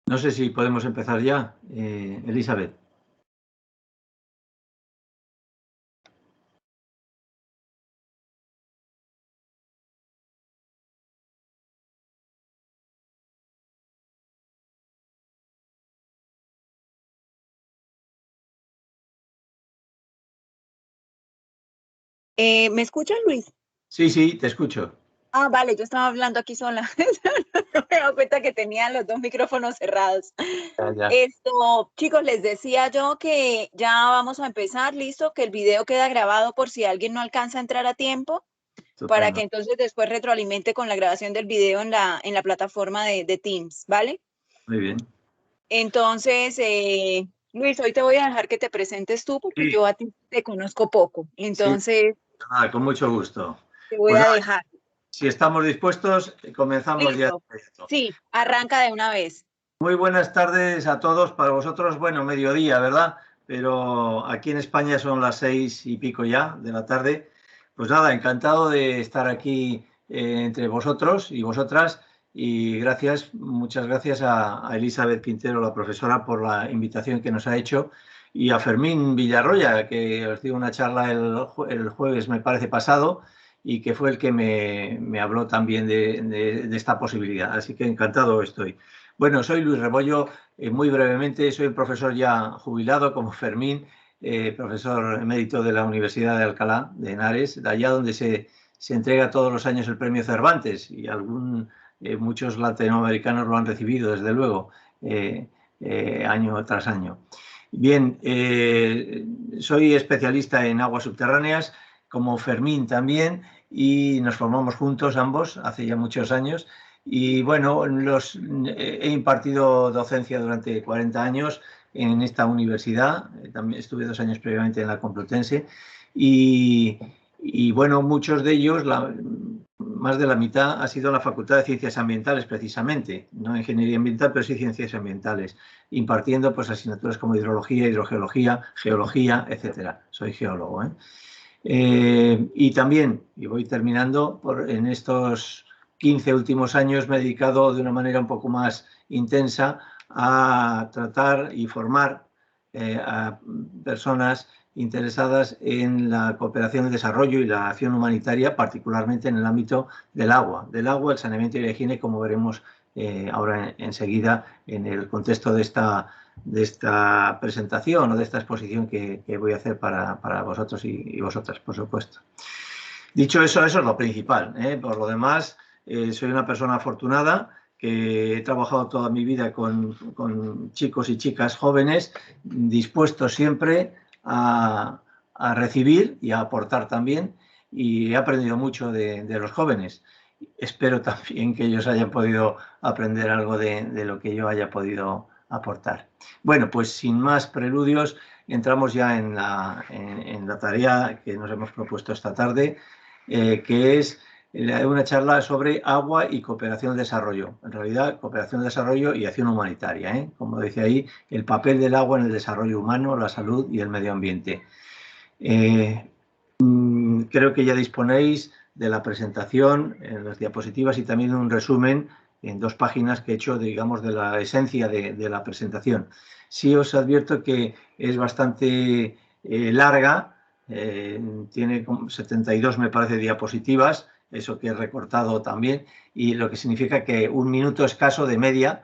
No sé si podemos empezar ya, Elizabeth. ¿Me escuchas, Luis? Sí, sí, te escucho. Ah, vale, yo estaba hablando aquí sola. No me he dado cuenta que tenía los dos micrófonos cerrados. Ya, ya. Chicos, les decía yo que ya vamos a empezar, listo, que el video queda grabado por si alguien no alcanza a entrar a tiempo, para que Estupendo. entonces después retroalimente con la grabación del video en la plataforma de Teams, ¿vale? Muy bien. Entonces, Luis, hoy te voy a dejar que te presentes tú porque Sí, yo a ti te conozco poco. sí, Entonces, nada, con mucho gusto. te voy Pues a nada, dejar. si estamos dispuestos, comenzamos ya. Listo. Sí, arranca de una vez. Muy buenas tardes a todos. Para vosotros, bueno, mediodía, ¿verdad? Pero aquí en España son las 6:00 ya de la tarde. Pues nada, encantado de estar aquí entre vosotros y vosotras. Y gracias, muchas gracias a Elizabeth Quintero, la profesora, por la invitación que nos ha hecho. Y a Fermín Villarroya, que os dio una charla el jueves, me parece, pasado, y que fue el que me habló también de esta posibilidad. Así que encantado estoy. Bueno, soy Luis Rebollo. Muy brevemente, soy un profesor ya jubilado como Fermín, profesor emérito de la Universidad de Alcalá de Henares, de allá donde se entrega todos los años el premio Cervantes, y muchos latinoamericanos lo han recibido, desde luego, eh, año tras año. Bien, soy especialista en aguas subterráneas, como Fermín también, y nos formamos juntos ambos hace ya muchos años. Y bueno, he impartido docencia durante 40 años en esta universidad. También estuve 2 años previamente en la Complutense. Y, y bueno, muchos de ellos, más de la mitad, ha sido en la Facultad de Ciencias Ambientales, precisamente. No ingeniería ambiental, pero sí ciencias ambientales, impartiendo pues asignaturas como hidrología, hidrogeología, geología, etcétera. Soy geólogo, ¿eh? Y también, y voy terminando, en estos 15 últimos años me he dedicado de una manera un poco más intensa a tratar y formar a personas interesadas en la cooperación, el desarrollo y la acción humanitaria, particularmente en el ámbito del agua, el saneamiento y la higiene, como veremos ahora enseguida en el contexto de esta presentación o de esta exposición que voy a hacer para vosotros y vosotras, por supuesto. Dicho eso, eso es lo principal, ¿eh? Por lo demás, soy una persona afortunada que he trabajado toda mi vida con chicos y chicas jóvenes, dispuestos siempre a recibir y a aportar también, y he aprendido mucho de los jóvenes. Espero también que ellos hayan podido aprender algo de lo que yo haya podido aportar. Bueno, pues sin más preludios, entramos ya en la tarea que nos hemos propuesto esta tarde, que es una charla sobre agua y cooperación al desarrollo. En realidad, cooperación al desarrollo y acción humanitaria, ¿eh? Como decía ahí, el papel del agua en el desarrollo humano, la salud y el medio ambiente. Creo que ya disponéis de la presentación en las diapositivas y también un resumen en 2 páginas que he hecho, digamos, de la esencia de la presentación. Sí os advierto que es bastante larga, tiene 72, me parece, diapositivas, eso que he recortado también, y lo que significa que 1 minuto escaso de media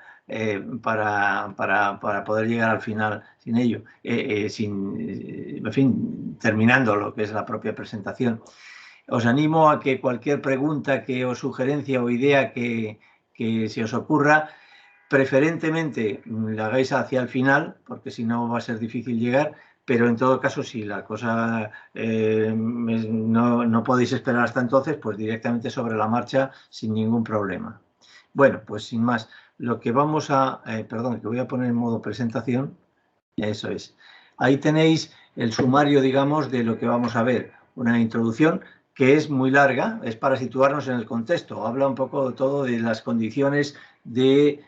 para poder llegar al final sin ello, en fin, terminando lo que es la propia presentación. Os animo a que cualquier pregunta o sugerencia o idea que se os ocurra, preferentemente la hagáis hacia el final, porque si no va a ser difícil llegar, pero en todo caso, si la cosa no podéis esperar hasta entonces, pues directamente sobre la marcha sin ningún problema. Bueno, pues sin más, lo que vamos perdón, que voy a poner en modo presentación, eso es. Ahí tenéis el sumario, digamos, de lo que vamos a ver. Una introducción que es muy larga, es para situarnos en el contexto. Habla un poco todo de las condiciones de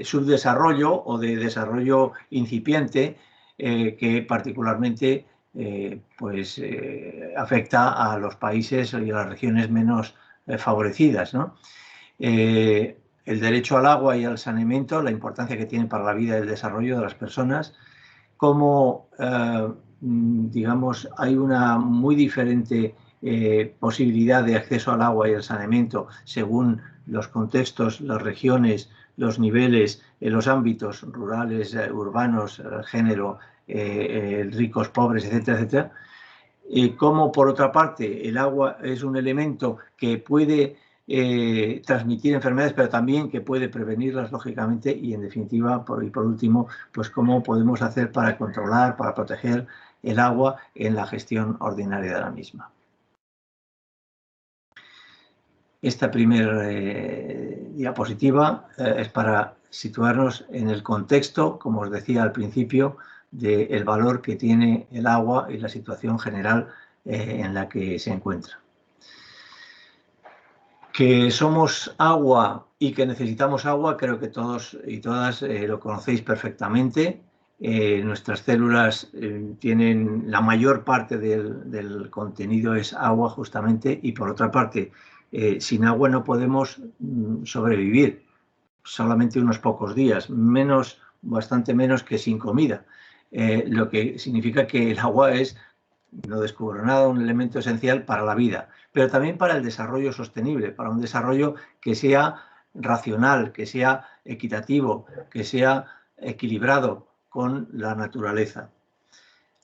subdesarrollo o de desarrollo incipiente que particularmente afecta a los países y a las regiones menos favorecidas, ¿no? el derecho al agua y al saneamiento, la importancia que tiene para la vida y el desarrollo de las personas, cómo, digamos, hay una muy diferente posibilidad de acceso al agua y al saneamiento según los contextos, las regiones, los niveles, los ámbitos rurales, urbanos, género, ricos, pobres, etcétera, etcétera. Cómo, por otra parte, el agua es un elemento que puede transmitir enfermedades, pero también que puede prevenirlas, lógicamente, y en definitiva, por último, pues cómo podemos hacer para controlar, para proteger el agua en la gestión ordinaria de la misma. Esta primera diapositiva es para situarnos en el contexto, como os decía al principio, del valor que tiene el agua y la situación general en la que se encuentra. Que somos agua y que necesitamos agua, creo que todos y todas lo conocéis perfectamente. Nuestras células tienen la mayor parte del contenido es agua justamente, y por otra parte, sin agua no podemos sobrevivir, solamente unos pocos días, bastante menos que sin comida, lo que significa que el agua es, no descubro nada, un elemento esencial para la vida, pero también para el desarrollo sostenible, para un desarrollo que sea racional, que sea equitativo, que sea equilibrado con la naturaleza.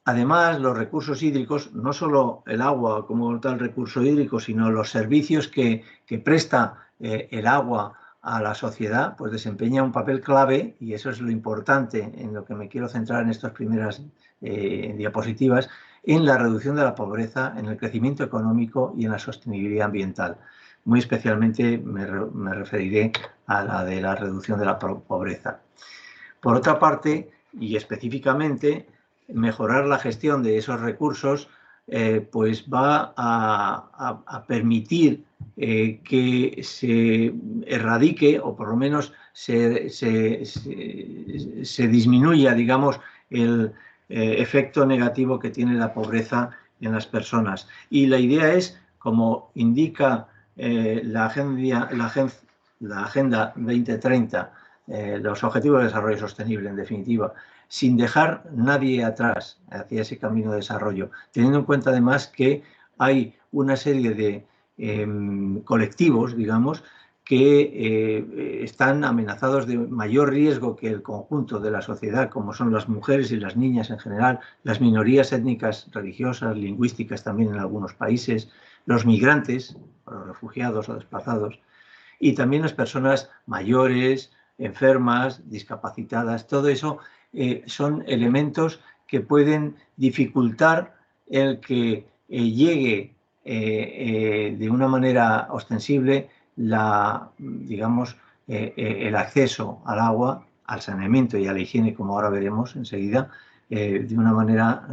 Además, los recursos hídricos, no solo el agua como tal recurso hídrico, sino los servicios que presta el agua a la sociedad, pues desempeña un papel clave, y eso es lo importante en lo que me quiero centrar en estas primeras diapositivas, en la reducción de la pobreza, en el crecimiento económico y en la sostenibilidad ambiental. Muy especialmente me referiré a la de la reducción de la pobreza. Por otra parte, y específicamente, mejorar la gestión de esos recursos pues va a permitir que se erradique, o por lo menos se disminuya, digamos, el efecto negativo que tiene la pobreza en las personas. Y la idea es, como indica la Agenda 2030, los Objetivos de Desarrollo Sostenible, en definitiva, sin dejar nadie atrás hacia ese camino de desarrollo, teniendo en cuenta además que hay una serie de colectivos, digamos, que están amenazados de mayor riesgo que el conjunto de la sociedad, como son las mujeres y las niñas en general, las minorías étnicas, religiosas, lingüísticas también en algunos países, los migrantes, los refugiados o desplazados, y también las personas mayores, enfermas, discapacitadas. Todo eso son elementos que pueden dificultar el que llegue de una manera ostensible digamos, el acceso al agua, al saneamiento y a la higiene, como ahora veremos enseguida, de una manera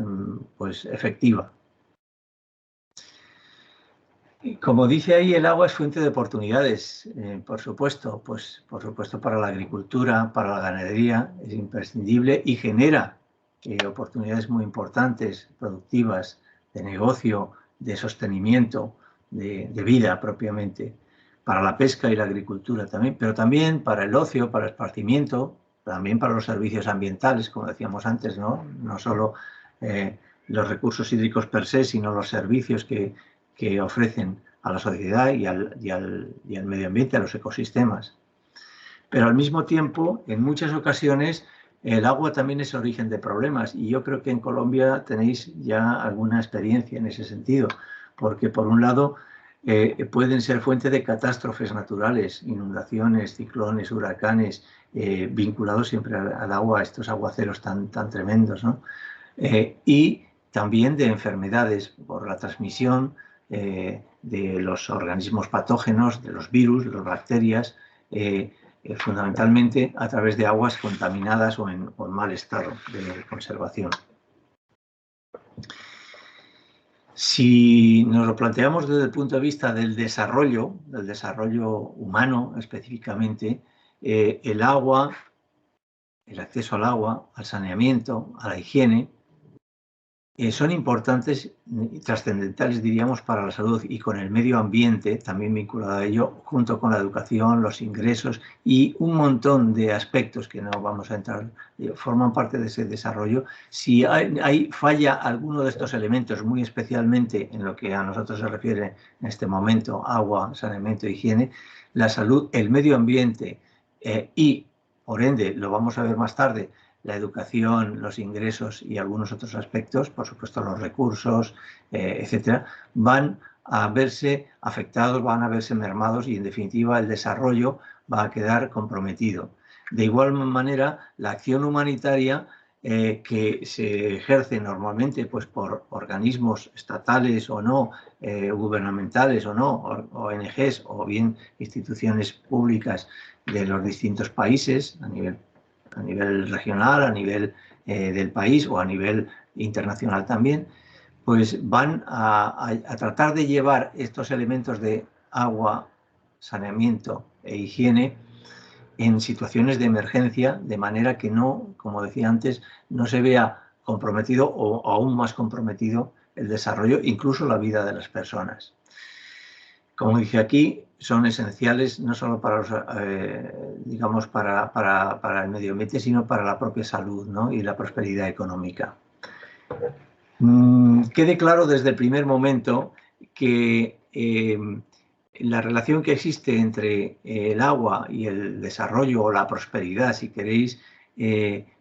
pues efectiva. Como dice ahí, el agua es fuente de oportunidades, por supuesto, pues por supuesto para la agricultura, para la ganadería, es imprescindible y genera oportunidades muy importantes, productivas, de negocio, de sostenimiento, de vida propiamente, para la pesca y la agricultura también, pero también para el ocio, para el esparcimiento, también para los servicios ambientales, como decíamos antes, ¿no? No solo los recursos hídricos per se, sino los servicios que ofrecen a la sociedad y al medio ambiente, a los ecosistemas. Pero al mismo tiempo, en muchas ocasiones, el agua también es origen de problemas, y yo creo que en Colombia tenéis ya alguna experiencia en ese sentido, porque por un lado pueden ser fuente de catástrofes naturales, inundaciones, ciclones, huracanes, vinculados siempre al agua, estos aguaceros tan tremendos, ¿no? Y también de enfermedades por la transmisión de los organismos patógenos, de los virus, de las bacterias, fundamentalmente a través de aguas contaminadas o en mal estado de conservación. Si nos lo planteamos desde el punto de vista del desarrollo humano específicamente, el agua, el acceso al agua, al saneamiento, a la higiene, son importantes y trascendentales, diríamos, para la salud y con el medio ambiente, también vinculado a ello, junto con la educación, los ingresos y un montón de aspectos que no vamos a entrar, forman parte de ese desarrollo. Si falla alguno de estos elementos, muy especialmente en lo que a nosotros se refiere en este momento, agua, saneamiento, higiene, la salud, el medio ambiente y, por ende, lo vamos a ver más tarde, la educación, los ingresos y algunos otros aspectos, por supuesto los recursos, etcétera, van a verse afectados, van a verse mermados y en definitiva el desarrollo va a quedar comprometido. De igual manera, la acción humanitaria que se ejerce normalmente pues, por organismos estatales o no, gubernamentales o no, ONGs o bien instituciones públicas de los distintos países a nivel regional, a nivel del país o a nivel internacional también, pues van a tratar de llevar estos elementos de agua, saneamiento e higiene en situaciones de emergencia, de manera que no, como decía antes, no se vea comprometido o aún más comprometido el desarrollo, incluso la vida de las personas. Como dije aquí, son esenciales no solo para los, digamos, para el medio ambiente, sino para la propia salud, ¿no? Y la prosperidad económica. Quede claro desde el primer momento que la relación que existe entre el agua y el desarrollo o la prosperidad, si queréis,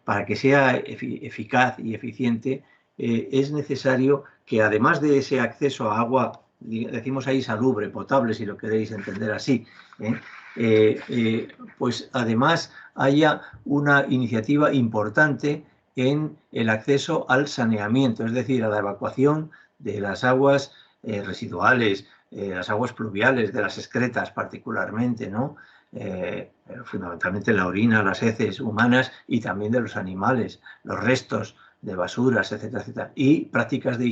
para que sea eficaz y eficiente, es necesario que además de ese acceso a agua, decimos ahí salubre, potable, si lo queréis entender así, pues además haya una iniciativa importante en el acceso al saneamiento, es decir, a la evacuación de las aguas residuales, las aguas pluviales, de las excretas particularmente, ¿no? Fundamentalmente la orina, las heces humanas y también de los animales, los restos de basuras, etcétera, etcétera. Y prácticas de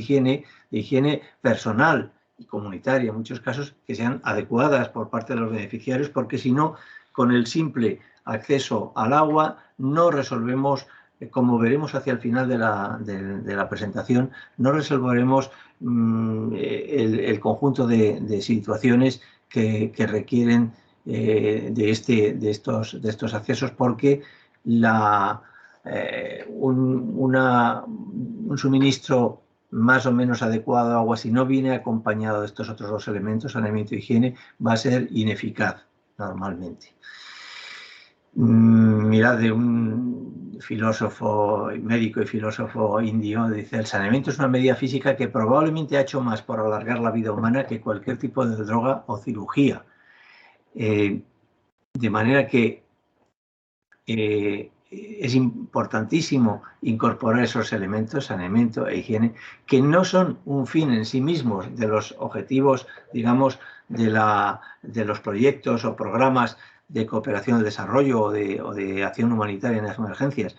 higiene personal y comunitaria, en muchos casos, que sean adecuadas por parte de los beneficiarios, porque si no, con el simple acceso al agua no resolvemos, como veremos hacia el final de la presentación, no resolveremos el conjunto de situaciones que requieren de estos accesos, porque un suministro más o menos adecuado de agua, si no viene acompañado de estos otros dos elementos, saneamiento e higiene, va a ser ineficaz normalmente. Mirad, de un filósofo, médico y filósofo indio, dice: el saneamiento es una medida física que probablemente ha hecho más por alargar la vida humana que cualquier tipo de droga o cirugía. De manera que es importantísimo incorporar esos elementos, saneamiento e higiene, que no son un fin en sí mismos de los objetivos, digamos, de los proyectos o programas de cooperación al desarrollo o de acción humanitaria en las emergencias.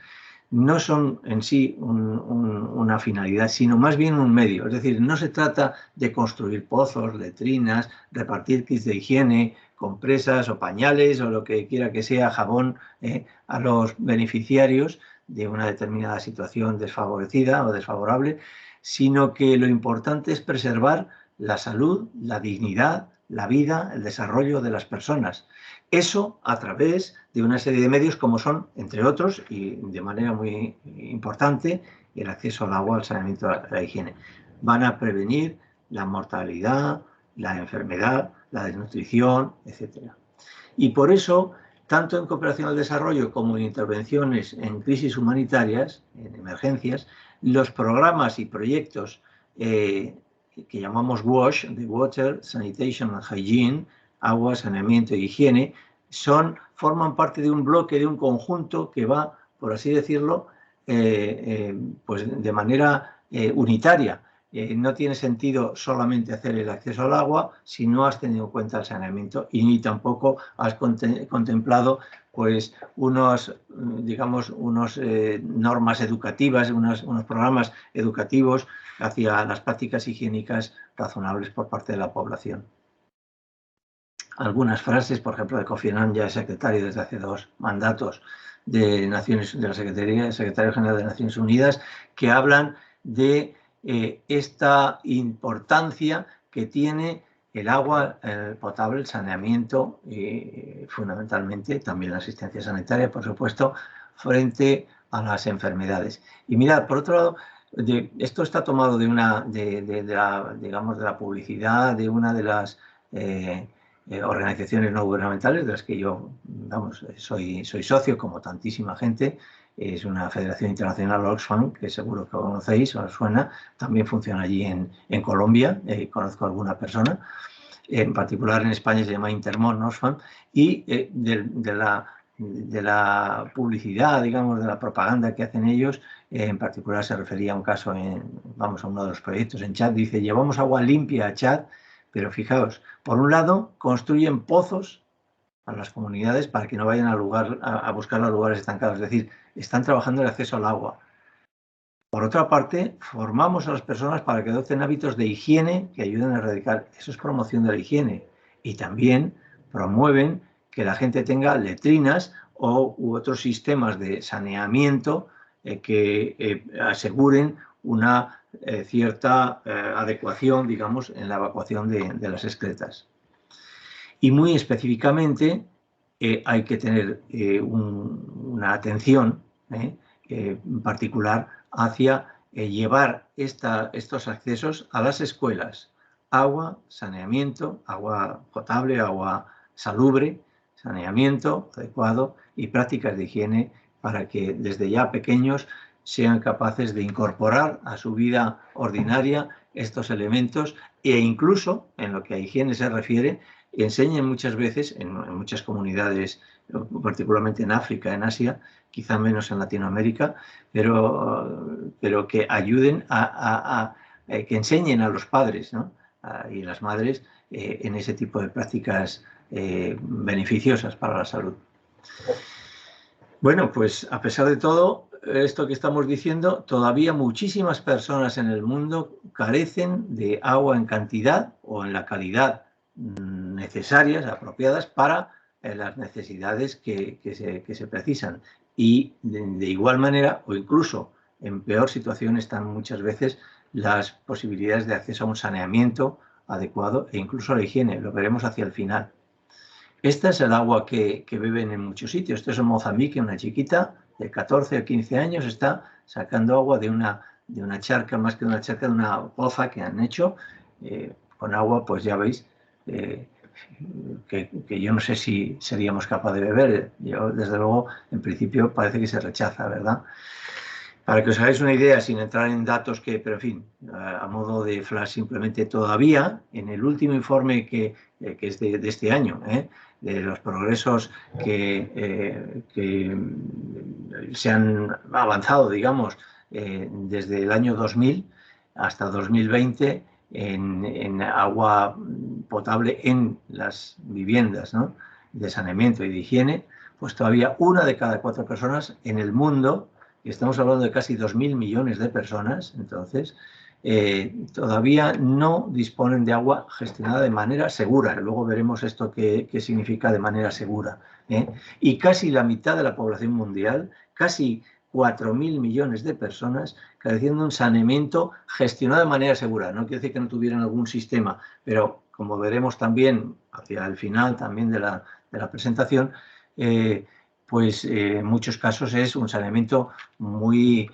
No son en sí una finalidad, sino más bien un medio. Es decir, no se trata de construir pozos, letrinas, repartir kits de higiene, compresas o pañales o lo que quiera que sea, jabón, a los beneficiarios de una determinada situación desfavorecida o desfavorable, sino que lo importante es preservar la salud, la dignidad, la vida, el desarrollo de las personas. Eso a través de una serie de medios como son, entre otros, y de manera muy importante, el acceso al agua, al saneamiento, a la higiene. Van a prevenir la mortalidad, la enfermedad, la desnutrición, etc. Y por eso, tanto en cooperación al desarrollo como en intervenciones en crisis humanitarias, en emergencias, los programas y proyectos que llamamos WASH, de Water, Sanitation and Hygiene, agua, saneamiento y higiene, forman parte de un bloque, de un conjunto que va, por así decirlo, pues de manera unitaria. No tiene sentido solamente hacer el acceso al agua si no has tenido en cuenta el saneamiento y ni tampoco has contemplado pues unos normas educativas, unos programas educativos hacia las prácticas higiénicas razonables por parte de la población. Algunas frases, por ejemplo, de Kofi Annan, ya es secretario desde hace 2 mandatos de la Secretaría General de Naciones Unidas, que hablan de esta importancia que tiene el agua potable, el saneamiento y fundamentalmente también la asistencia sanitaria, por supuesto, frente a las enfermedades. Y mirad, por otro lado, esto está tomado de la publicidad de una de las organizaciones no gubernamentales de las que yo, vamos, soy socio, como tantísima gente. Es una federación internacional, Oxfam, que seguro que conocéis, os suena. También funciona allí en Colombia, conozco a alguna persona. En particular en España se llama Intermón, Oxfam, y de la publicidad, digamos, de la propaganda que hacen ellos, en particular se refería a un caso, vamos, a uno de los proyectos en Chad, dice, llevamos agua limpia a Chad, pero fijaos, por un lado construyen pozos a las comunidades para que no vayan a buscar los lugares estancados, es decir, están trabajando el acceso al agua. Por otra parte, formamos a las personas para que adopten hábitos de higiene que ayuden a erradicar. Eso es promoción de la higiene. Y también promueven que la gente tenga letrinas u otros sistemas de saneamiento que aseguren una cierta adecuación, digamos, en la evacuación de las excretas. Y muy específicamente hay que tener una atención particular hacia llevar estos accesos a las escuelas. Agua, saneamiento, agua potable, agua salubre, saneamiento adecuado y prácticas de higiene para que desde ya pequeños sean capaces de incorporar a su vida ordinaria estos elementos e incluso, en lo que a higiene se refiere, enseñen muchas veces en muchas comunidades, particularmente en África, en Asia, quizá menos en Latinoamérica, pero que ayuden que enseñen a los padres, ¿no? Y las madres en ese tipo de prácticas beneficiosas para la salud. Bueno, pues a pesar de todo esto que estamos diciendo, todavía muchísimas personas en el mundo carecen de agua en cantidad o en la calidad necesarias, apropiadas para las necesidades que se precisan. Y de igual manera, o incluso en peor situación, están muchas veces las posibilidades de acceso a un saneamiento adecuado e incluso a la higiene. Lo veremos hacia el final. Esta es el agua que beben en muchos sitios. Esto es en Mozambique, una chiquita de 14 o 15 años está sacando agua de una charca, más que de una charca, de una poza que han hecho con agua, pues ya veis, que yo no sé si seríamos capaces de beber. Yo, desde luego, en principio parece que se rechaza, ¿verdad? Para que os hagáis una idea, sin entrar en datos pero en fin, a modo de flash, simplemente todavía, en el último informe que es de este año, de los progresos que se han avanzado, digamos, desde el año 2000 hasta 2020 en agua potable en las viviendas, ¿no?, de saneamiento y de higiene, pues todavía 1 de cada 4 personas en el mundo, y estamos hablando de casi 2.000 millones de personas, entonces, todavía no disponen de agua gestionada de manera segura. Luego veremos esto qué significa de manera segura. Y casi la mitad de la población mundial, casi 4.000 millones de personas, careciendo de un saneamiento gestionado de manera segura. No quiere decir que no tuvieran algún sistema, pero como veremos también hacia el final también de la presentación, pues en muchos casos es un saneamiento muy,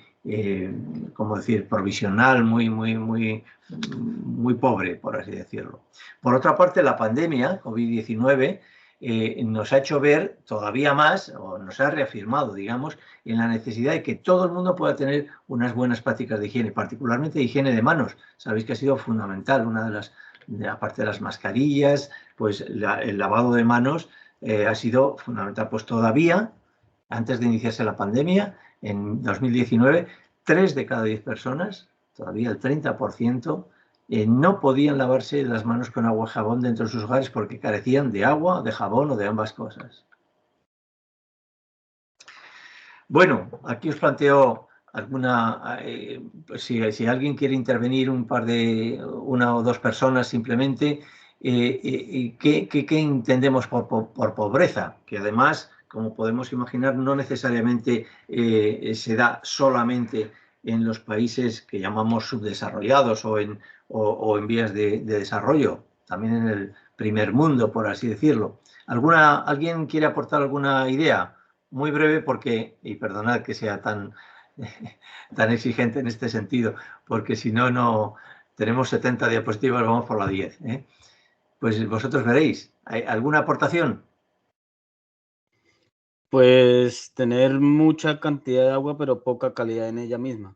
¿cómo decir?, provisional, muy pobre, por así decirlo. Por otra parte, la pandemia, COVID-19, nos ha hecho ver todavía más, o nos ha reafirmado, digamos, en la necesidad de que todo el mundo pueda tener unas buenas prácticas de higiene, particularmente de higiene de manos. Sabéis que ha sido fundamental, una de las, aparte de las mascarillas, pues el lavado de manos ha sido fundamental. Pues todavía, antes de iniciarse la pandemia, en 2019, 3 de cada 10 personas, todavía el 30%, no podían lavarse las manos con agua y jabón dentro de sus hogares porque carecían de agua, de jabón o de ambas cosas. Bueno, aquí os planteo alguna, si alguien quiere intervenir, una o dos personas simplemente, ¿qué entendemos por pobreza? Que además, como podemos imaginar, no necesariamente se da solamente en los países que llamamos subdesarrollados o en vías de desarrollo, también en el primer mundo, por así decirlo. ¿Alguien quiere aportar alguna idea? Muy breve porque, y perdonad que sea tan exigente en este sentido, porque si no, no tenemos 70 diapositivas, vamos por la 10. Pues vosotros veréis. ¿Hay alguna aportación? Pues tener mucha cantidad de agua, pero poca calidad en ella misma.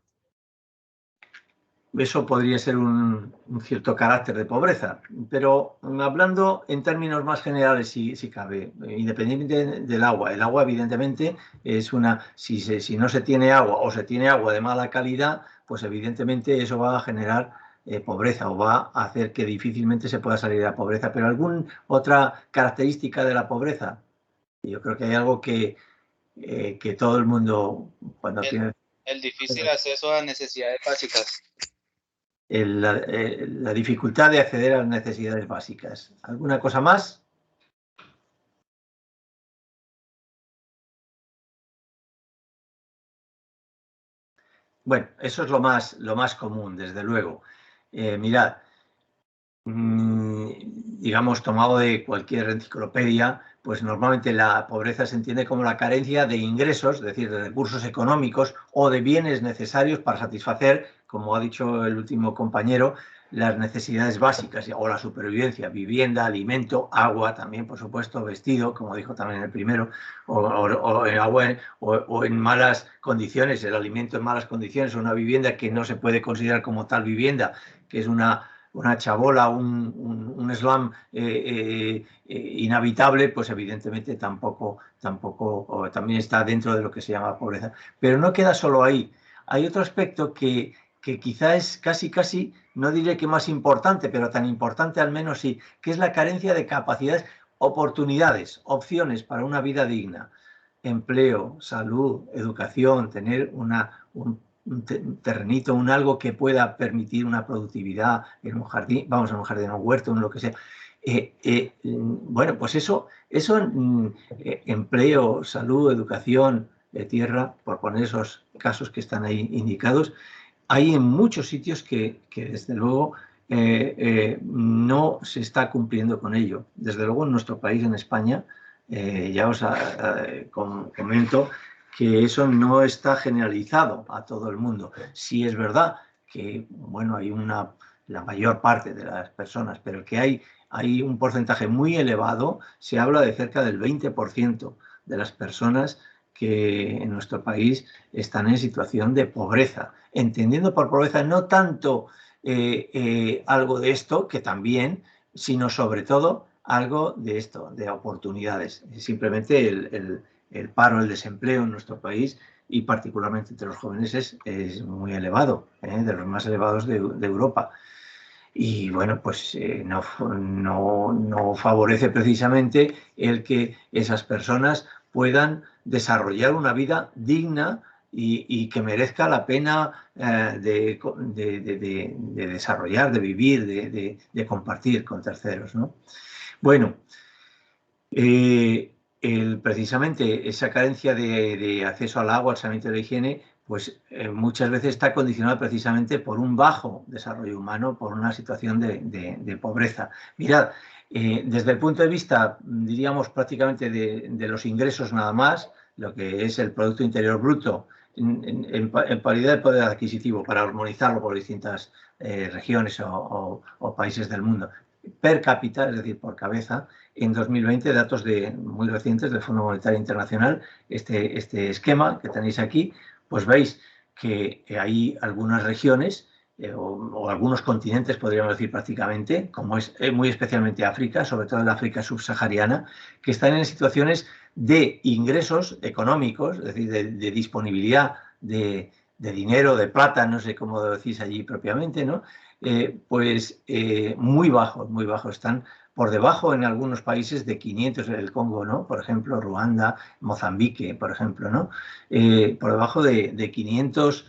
Eso podría ser un cierto carácter de pobreza, pero hablando en términos más generales, si cabe, independientemente del agua. El agua, evidentemente, es si no se tiene agua o se tiene agua de mala calidad, pues evidentemente eso va a generar pobreza o va a hacer que difícilmente se pueda salir de la pobreza. Pero ¿alguna otra característica de la pobreza? Yo creo que hay algo que todo el mundo, cuando tiene... El difícil acceso a necesidades básicas. La dificultad de acceder a las necesidades básicas. ¿Alguna cosa más? Bueno, eso es lo más común, desde luego. Mirad, digamos, tomado de cualquier enciclopedia, pues normalmente la pobreza se entiende como la carencia de ingresos, es decir, de recursos económicos o de bienes necesarios para satisfacer, como ha dicho el último compañero, las necesidades básicas o la supervivencia, vivienda, alimento, agua también, por supuesto, vestido, como dijo también el primero, o en agua o en malas condiciones, el alimento en malas condiciones, o una vivienda que no se puede considerar como tal vivienda, que es una chabola, un slum inhabitable, pues evidentemente también está dentro de lo que se llama pobreza. Pero no queda solo ahí. Hay otro aspecto que quizá es casi, no diré que más importante, pero tan importante al menos sí, que es la carencia de capacidades, oportunidades, opciones para una vida digna. Empleo, salud, educación, tener un terrenito, algo que pueda permitir una productividad en un jardín, vamos, en un jardín, en un huerto, en lo que sea. Bueno, pues eso empleo, salud, educación, tierra, por poner esos casos que están ahí indicados, hay en muchos sitios que desde luego no se está cumpliendo con ello. Desde luego en nuestro país, en España, ya os comento que eso no está generalizado a todo el mundo. Sí es verdad que, bueno, hay la mayor parte de las personas, pero que hay un porcentaje muy elevado, se habla de cerca del 20% de las personas que en nuestro país están en situación de pobreza, entendiendo por pobreza no tanto algo de esto, que también, sino sobre todo algo de esto, de oportunidades. Simplemente el paro, el desempleo en nuestro país y particularmente entre los jóvenes es muy elevado, de los más elevados de Europa. Y bueno, pues no favorece precisamente el que esas personas puedan desarrollar una vida digna y que merezca la pena de desarrollar, de vivir, de compartir con terceros, ¿no? Bueno, precisamente esa carencia de acceso al agua, al saneamiento y la higiene, pues muchas veces está condicionada precisamente por un bajo desarrollo humano, por una situación de pobreza. Mirad, desde el punto de vista, diríamos, prácticamente de los ingresos nada más, lo que es el Producto Interior Bruto, en paridad de poder adquisitivo, para armonizarlo por distintas regiones o países del mundo, per cápita, es decir, por cabeza, en 2020, datos muy recientes del Fondo Monetario Internacional, este esquema que tenéis aquí, pues veis que hay algunas regiones o algunos continentes, podríamos decir prácticamente, como es muy especialmente África, sobre todo la África subsahariana, que están en situaciones de ingresos económicos, es decir, de disponibilidad de dinero, de plata, no sé cómo decís allí propiamente, ¿no? Pues muy bajos, están por debajo en algunos países de 500, el Congo, ¿no? Por ejemplo, Ruanda, Mozambique, por ejemplo, ¿no? Por debajo de 500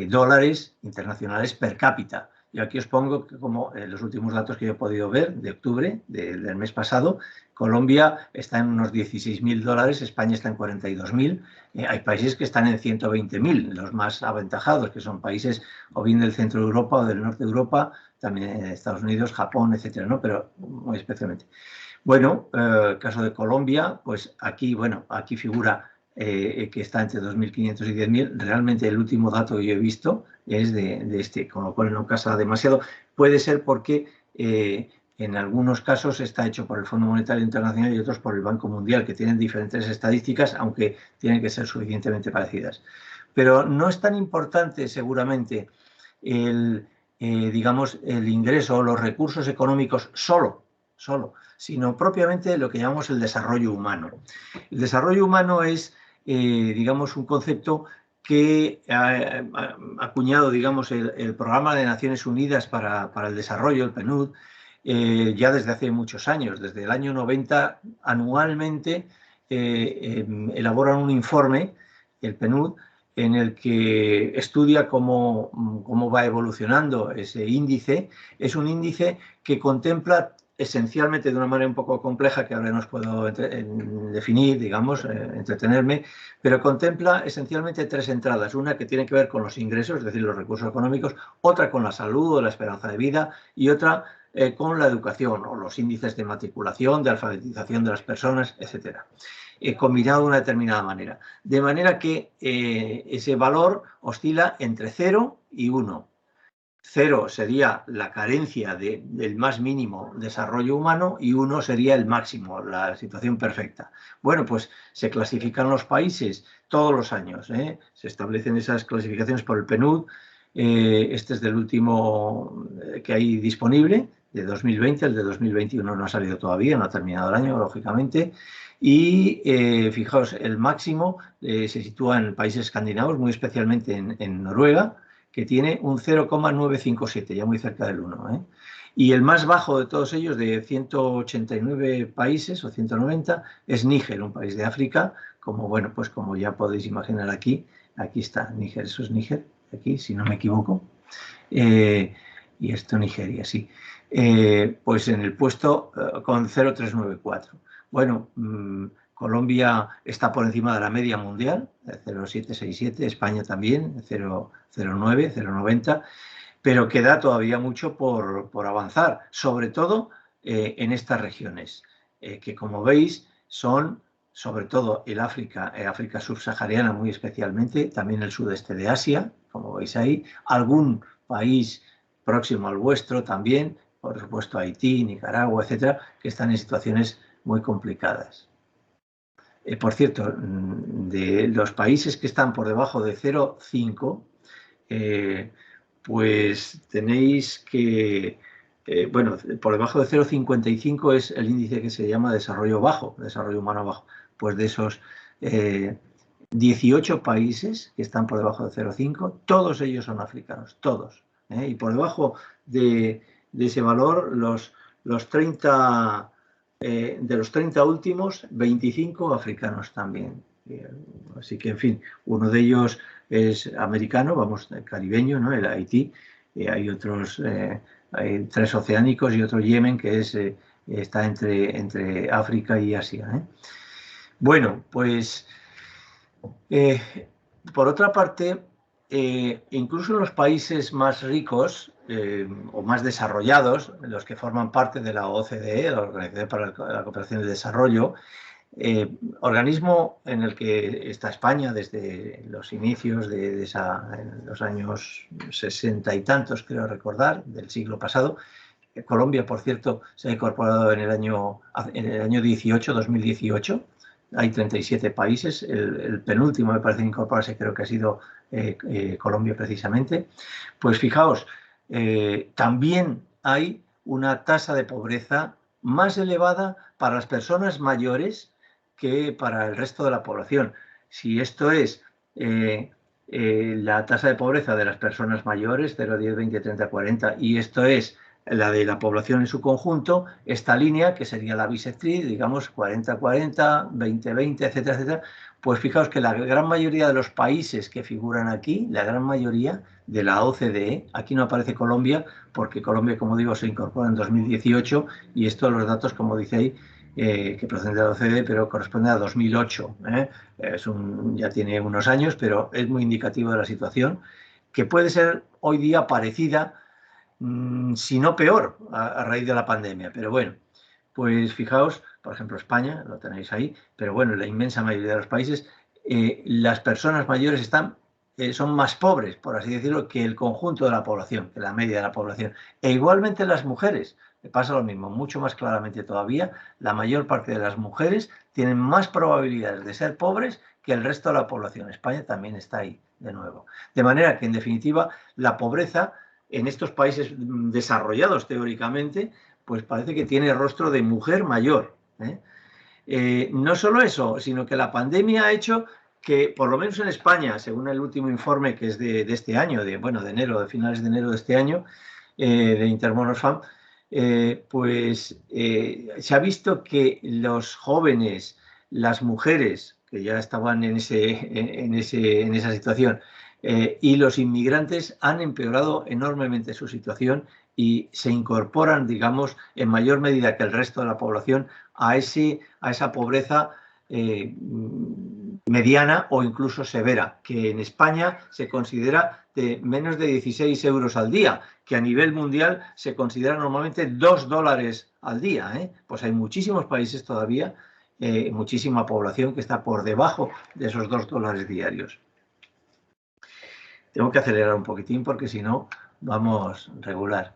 dólares internacionales per cápita. Y aquí os pongo que como los últimos datos que yo he podido ver de octubre del mes pasado, Colombia está en unos 16.000 dólares, España está en 42.000. Hay países que están en 120.000, los más aventajados, que son países o bien del centro de Europa o del norte de Europa, también Estados Unidos, Japón, etcétera, ¿no? Pero muy especialmente. Bueno, caso de Colombia, pues aquí, bueno, aquí figura que está entre 2.500 y 10.000. Realmente el último dato que yo he visto es de este, con lo cual no casa demasiado. Puede ser porque en algunos casos está hecho por el Fondo Monetario Internacional y otros por el Banco Mundial, que tienen diferentes estadísticas, aunque tienen que ser suficientemente parecidas. Pero no es tan importante seguramente digamos, el ingreso o los recursos económicos solo, sino propiamente lo que llamamos el desarrollo humano. El desarrollo humano es, digamos, un concepto que ha acuñado, digamos, el Programa de Naciones Unidas para el Desarrollo, el PNUD, ya desde hace muchos años. Desde el año 90, anualmente elaboran un informe, el PNUD, en el que estudia cómo va evolucionando ese índice. Es un índice que contempla esencialmente, de una manera un poco compleja, que ahora no os puedo definir, digamos, entretenerme, pero contempla esencialmente tres entradas. Una que tiene que ver con los ingresos, es decir, los recursos económicos, otra con la salud o la esperanza de vida y otra con la educación o los índices de matriculación, de alfabetización de las personas, etcétera. Combinado de una determinada manera. De manera que ese valor oscila entre 0 y 1. 0 sería la carencia del más mínimo desarrollo humano y 1 sería el máximo, la situación perfecta. Bueno, pues se clasifican los países todos los años. Se establecen esas clasificaciones por el PNUD. Este es del último que hay disponible, de 2020. El de 2021 no ha salido todavía, no ha terminado el año, lógicamente. Y fijaos, el máximo se sitúa en países escandinavos, muy especialmente en Noruega, que tiene un 0,957, ya muy cerca del 1. Y el más bajo de todos ellos, de 189 países o 190, es Níger, un país de África, como, bueno, pues como ya podéis imaginar aquí está Níger, eso es Níger, aquí, si no me equivoco. Y esto Nigeria, sí. Pues en el puesto con 0,394. Bueno, Colombia está por encima de la media mundial, 0,767, España también, 0,09, 0,90, pero queda todavía mucho por avanzar, sobre todo en estas regiones, que como veis son sobre todo el África subsahariana muy especialmente, también el sudeste de Asia, como veis ahí, algún país próximo al vuestro también, por supuesto Haití, Nicaragua, etcétera, que están en situaciones muy complicadas. Por cierto, de los países que están por debajo de 0,5, pues tenéis que, bueno, por debajo de 0,55 es el índice que se llama desarrollo bajo, desarrollo humano bajo. Pues de esos 18 países que están por debajo de 0,5, todos ellos son africanos, todos. Y por debajo de ese valor, los 30... de los 30 últimos, 25 africanos también. Así que, en fin, uno de ellos es americano, vamos, caribeño, ¿no? El Haití. Hay otros, hay 3 oceánicos y otro Yemen, que está entre África y Asia. Bueno, pues, por otra parte, incluso en los países más ricos o más desarrollados, los que forman parte de la OCDE, la Organización para la Cooperación y el Desarrollo, organismo en el que está España desde los inicios en los años 60 y tantos, creo recordar, del siglo pasado. Colombia, por cierto, se ha incorporado en el año 2018. Hay 37 países, el penúltimo me parece incorporarse creo que ha sido Colombia precisamente. Pues fijaos, también hay una tasa de pobreza más elevada para las personas mayores que para el resto de la población. Si esto es la tasa de pobreza de las personas mayores, 0, 10, 20, 30, 40, y esto es la de la población en su conjunto, esta línea, que sería la bisectriz, digamos 40-40, 20-20, etcétera, etcétera, pues fijaos que la gran mayoría de los países que figuran aquí, la gran mayoría de la OCDE. Aquí no aparece Colombia, porque Colombia, como digo, se incorpora en 2018 y estos los datos, como dice ahí, que proceden de la OCDE, pero corresponde a 2008. Ya tiene unos años, pero es muy indicativo de la situación, que puede ser hoy día parecida, si no peor, a raíz de la pandemia. Pero bueno, pues fijaos, por ejemplo, España, lo tenéis ahí, pero bueno, en la inmensa mayoría de los países, las personas mayores son más pobres, por así decirlo, que el conjunto de la población, que la media de la población. E igualmente las mujeres, pasa lo mismo, mucho más claramente todavía, la mayor parte de las mujeres tienen más probabilidades de ser pobres que el resto de la población. España también está ahí, de nuevo. De manera que, en definitiva, la pobreza en estos países desarrollados teóricamente, pues parece que tiene rostro de mujer mayor. No solo eso, sino que la pandemia ha hecho que, por lo menos en España, según el último informe que es de este año, de enero, de finales de enero de este año, de Intermon Oxfam, se ha visto que los jóvenes, las mujeres que ya estaban en esa situación, y los inmigrantes han empeorado enormemente su situación y se incorporan, digamos, en mayor medida que el resto de la población a esa pobreza mediana o incluso severa, que en España se considera de menos de 16 euros al día, que a nivel mundial se considera normalmente $2 al día. Pues hay muchísimos países todavía, muchísima población que está por debajo de esos $2 diarios. Tengo que acelerar un poquitín porque si no vamos regular.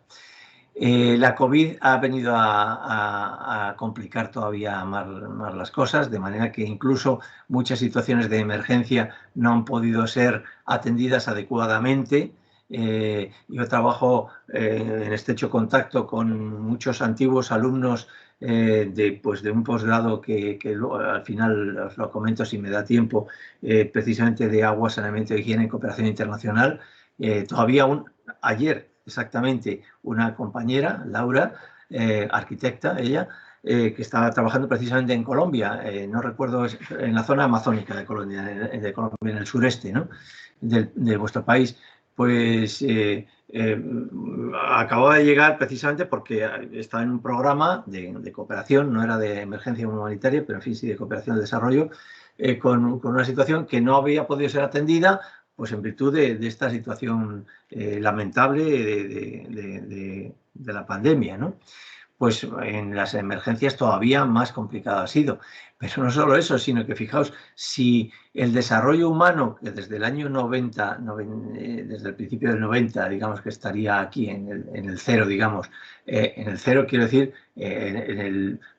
La COVID ha venido a complicar todavía más las cosas, de manera que incluso muchas situaciones de emergencia no han podido ser atendidas adecuadamente. Yo trabajo en estrecho contacto con muchos antiguos alumnos de un posgrado que al final os lo comento si me da tiempo, precisamente de agua, saneamiento, higiene y cooperación internacional. Todavía ayer, exactamente, una compañera, Laura, arquitecta, ella, que estaba trabajando precisamente en Colombia, no recuerdo, en la zona amazónica de Colombia, en el sureste, ¿no?, de vuestro país, pues acababa de llegar precisamente porque estaba en un programa de cooperación, no era de emergencia humanitaria, pero en fin, sí de cooperación al desarrollo, con una situación que no había podido ser atendida, pues en virtud de esta situación lamentable de la pandemia, ¿no? Pues en las emergencias todavía más complicado ha sido. Pero no solo eso, sino que fijaos, si el desarrollo humano, que desde el año 90, desde el principio del 90, digamos que estaría aquí en el cero, digamos, en el cero quiero decir,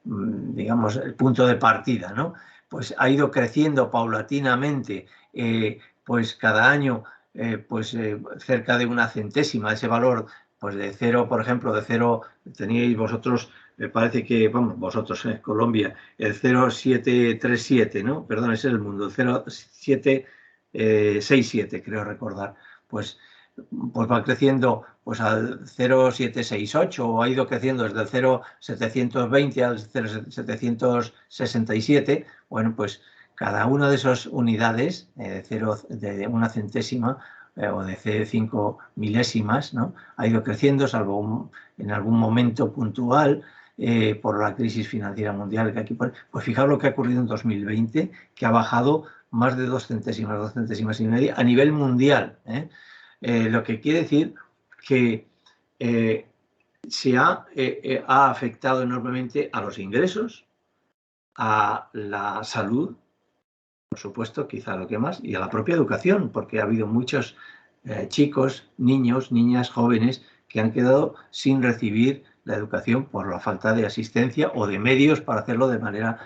digamos, el punto de partida, ¿no? Pues ha ido creciendo paulatinamente, pues cada año, cerca de una centésima, ese valor, pues de cero, por ejemplo, de cero, teníais vosotros, me parece que, vosotros, Colombia, el 0,737, ¿no? Perdón, ese es el mundo, el 0,767, creo recordar. Pues va creciendo pues al 0,768, o ha ido creciendo desde el 0,720 al 0,767. Bueno, pues cada una de esas unidades, de una centésima o de 0,5 milésimas, ¿no?, ha ido creciendo, salvo en algún momento puntual por la crisis financiera mundial que aquí pone. Pues fijaos lo que ha ocurrido en 2020, que ha bajado más de 2 centésimas y media a nivel mundial. Lo que quiere decir que se ha afectado enormemente a los ingresos, a la salud, por supuesto, quizá lo que más, y a la propia educación, porque ha habido muchos chicos, niños, niñas, jóvenes que han quedado sin recibir la educación por la falta de asistencia o de medios para hacerlo de manera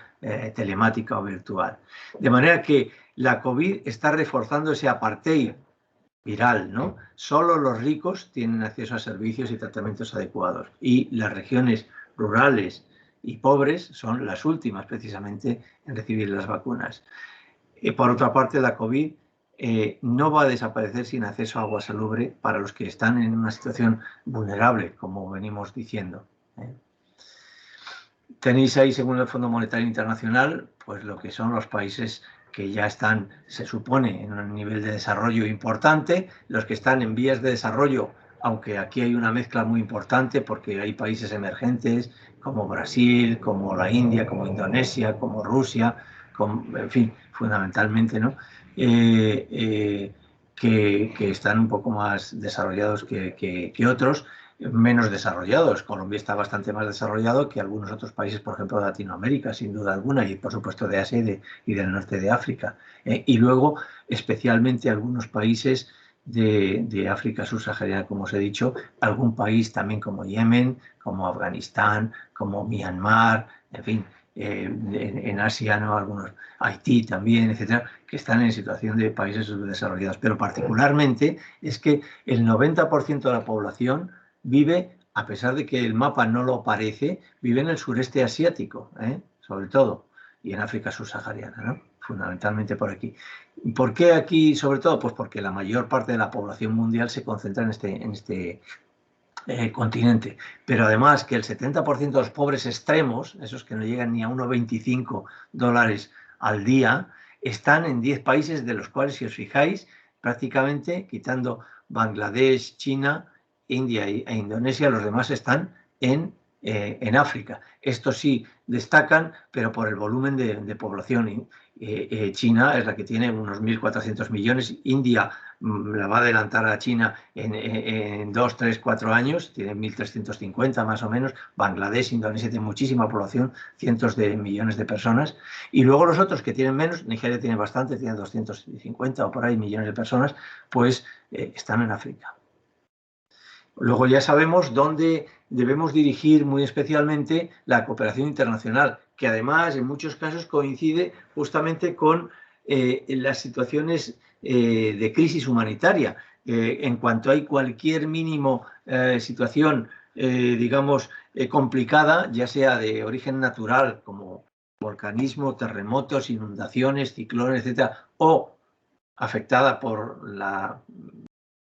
telemática o virtual. De manera que la COVID está reforzando ese apartheid viral, ¿no? Solo los ricos tienen acceso a servicios y tratamientos adecuados, y las regiones rurales y pobres son las últimas precisamente en recibir las vacunas. Por otra parte, la COVID no va a desaparecer sin acceso a agua salubre para los que están en una situación vulnerable, como venimos diciendo. Tenéis ahí, según el Fondo Monetario Internacional, pues lo que son los países que ya están, se supone, en un nivel de desarrollo importante, los que están en vías de desarrollo, aunque aquí hay una mezcla muy importante porque hay países emergentes como Brasil, como la India, como Indonesia, como Rusia, en fin, fundamentalmente, ¿no? Que están un poco más desarrollados que otros, menos desarrollados. Colombia está bastante más desarrollado que algunos otros países, por ejemplo, de Latinoamérica, sin duda alguna, y por supuesto de Asia y del norte de África. Y luego, especialmente algunos países de África subsahariana, como os he dicho, algún país también como Yemen, como Afganistán, como Myanmar, en fin, en Asia, ¿no? Algunos, Haití también, etcétera, que están en situación de países subdesarrollados. Pero particularmente es que el 90% de la población vive, a pesar de que el mapa no lo parece, vive en el sureste asiático, sobre todo, y en África subsahariana, ¿no? Fundamentalmente por aquí. ¿Por qué aquí, sobre todo? Pues porque la mayor parte de la población mundial se concentra en este continente. Pero además que el 70% de los pobres extremos, esos que no llegan ni a $1,25 al día, están en 10 países, de los cuales, si os fijáis, prácticamente, quitando Bangladesh, China, India e Indonesia, los demás están en África. Estos sí destacan, pero por el volumen de población. China es la que tiene unos 1.400 millones, India la va a adelantar a China en 2, 3, 4 años, tiene 1.350 más o menos. Bangladesh, Indonesia tiene muchísima población, cientos de millones de personas. Y luego los otros que tienen menos, Nigeria tiene bastante, tiene 250 o por ahí millones de personas, pues están en África. Luego ya sabemos dónde debemos dirigir muy especialmente la cooperación internacional, que además en muchos casos coincide justamente con las situaciones de crisis humanitaria. En cuanto hay cualquier mínimo situación, digamos, complicada, ya sea de origen natural, como volcanismo, terremotos, inundaciones, ciclones, etcétera, o afectada por la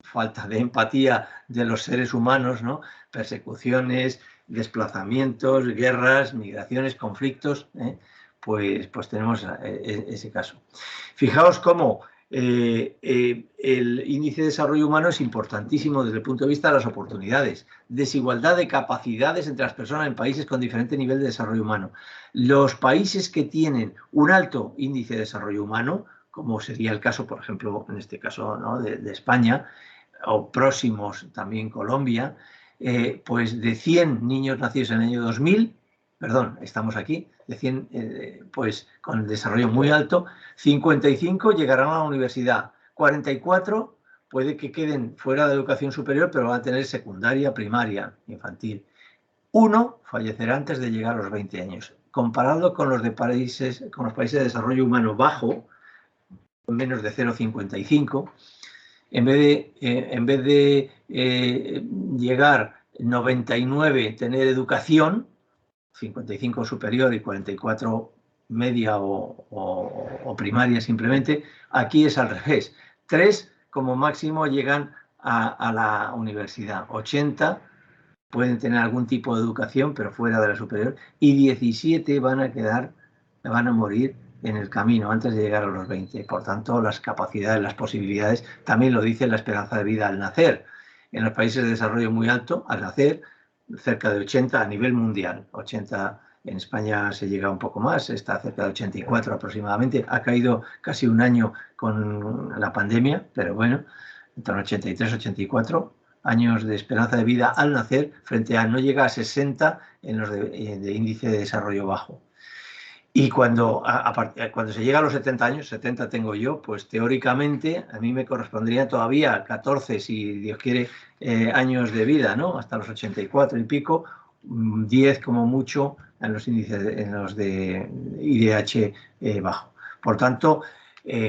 falta de empatía de los seres humanos, ¿no? Persecuciones, desplazamientos, guerras, migraciones, conflictos, pues tenemos ese caso. Fijaos cómo el índice de desarrollo humano es importantísimo desde el punto de vista de las oportunidades, desigualdad de capacidades entre las personas en países con diferente nivel de desarrollo humano. Los países que tienen un alto índice de desarrollo humano, como sería el caso, por ejemplo, en este caso, ¿no? de España, o próximos también Colombia, pues de 100 niños nacidos en el año 2000, perdón, estamos aquí, de 100, pues con el desarrollo muy alto, 55 llegarán a la universidad, 44 puede que queden fuera de educación superior, pero van a tener secundaria, primaria, infantil. 1 fallecerá antes de llegar a los 20 años. Comparado con los países de desarrollo humano bajo, menos de 0,55, en vez de llegar 99, tener educación, 55 superior y 44 media o primaria simplemente, aquí es al revés. 3 como máximo llegan a la universidad, 80 pueden tener algún tipo de educación, pero fuera de la superior, y 17 van a morir en el camino antes de llegar a los 20. Por tanto, las capacidades, las posibilidades, también lo dice la esperanza de vida al nacer. En los países de desarrollo muy alto, al nacer, cerca de 80 a nivel mundial. 80 en España se llega un poco más, está cerca de 84 aproximadamente. Ha caído casi un año con la pandemia, pero bueno, entre 83 y 84 años de esperanza de vida al nacer, frente a no llega a 60 en los de índice de desarrollo bajo. Y cuando se llega a los 70 años, 70 tengo yo, pues teóricamente a mí me correspondería todavía 14, si Dios quiere, años de vida, ¿no? Hasta los 84 y pico, 10 como mucho en los índices, en los de IDH bajo. Por tanto,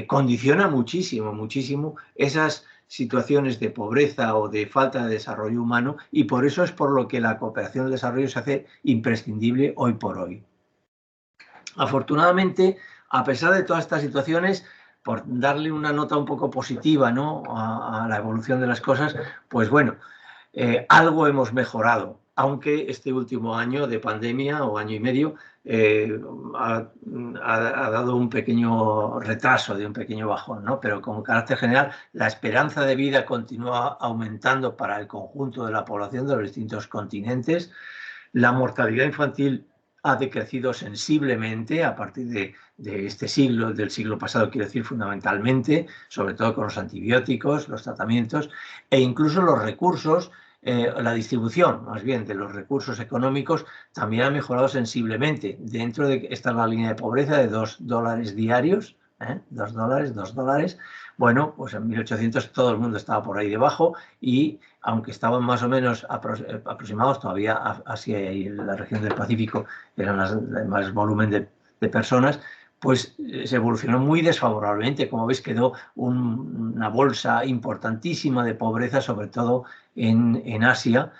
condiciona muchísimo, muchísimo esas situaciones de pobreza o de falta de desarrollo humano, y por eso es por lo que la cooperación al desarrollo se hace imprescindible hoy por hoy. Afortunadamente, a pesar de todas estas situaciones, por darle una nota un poco positiva, ¿no? a la evolución de las cosas, pues bueno, algo hemos mejorado, aunque este último año de pandemia o año y medio ha ha dado un pequeño retraso, de un pequeño bajón, ¿no? Pero con carácter general, la esperanza de vida continúa aumentando para el conjunto de la población de los distintos continentes. La mortalidad infantil ha decrecido sensiblemente a partir de este siglo, del siglo pasado, quiero decir, fundamentalmente, sobre todo con los antibióticos, los tratamientos e incluso los recursos, la distribución, más bien, de los recursos económicos también ha mejorado sensiblemente. Dentro de esta es la línea de pobreza de $2 diarios, $2. Bueno, pues en 1800 todo el mundo estaba por ahí debajo y aunque estaban más o menos aproximados, todavía Asia y la región del Pacífico eran más volumen de personas, pues se evolucionó muy desfavorablemente. Como veis, quedó una bolsa importantísima de pobreza, sobre todo en Asia,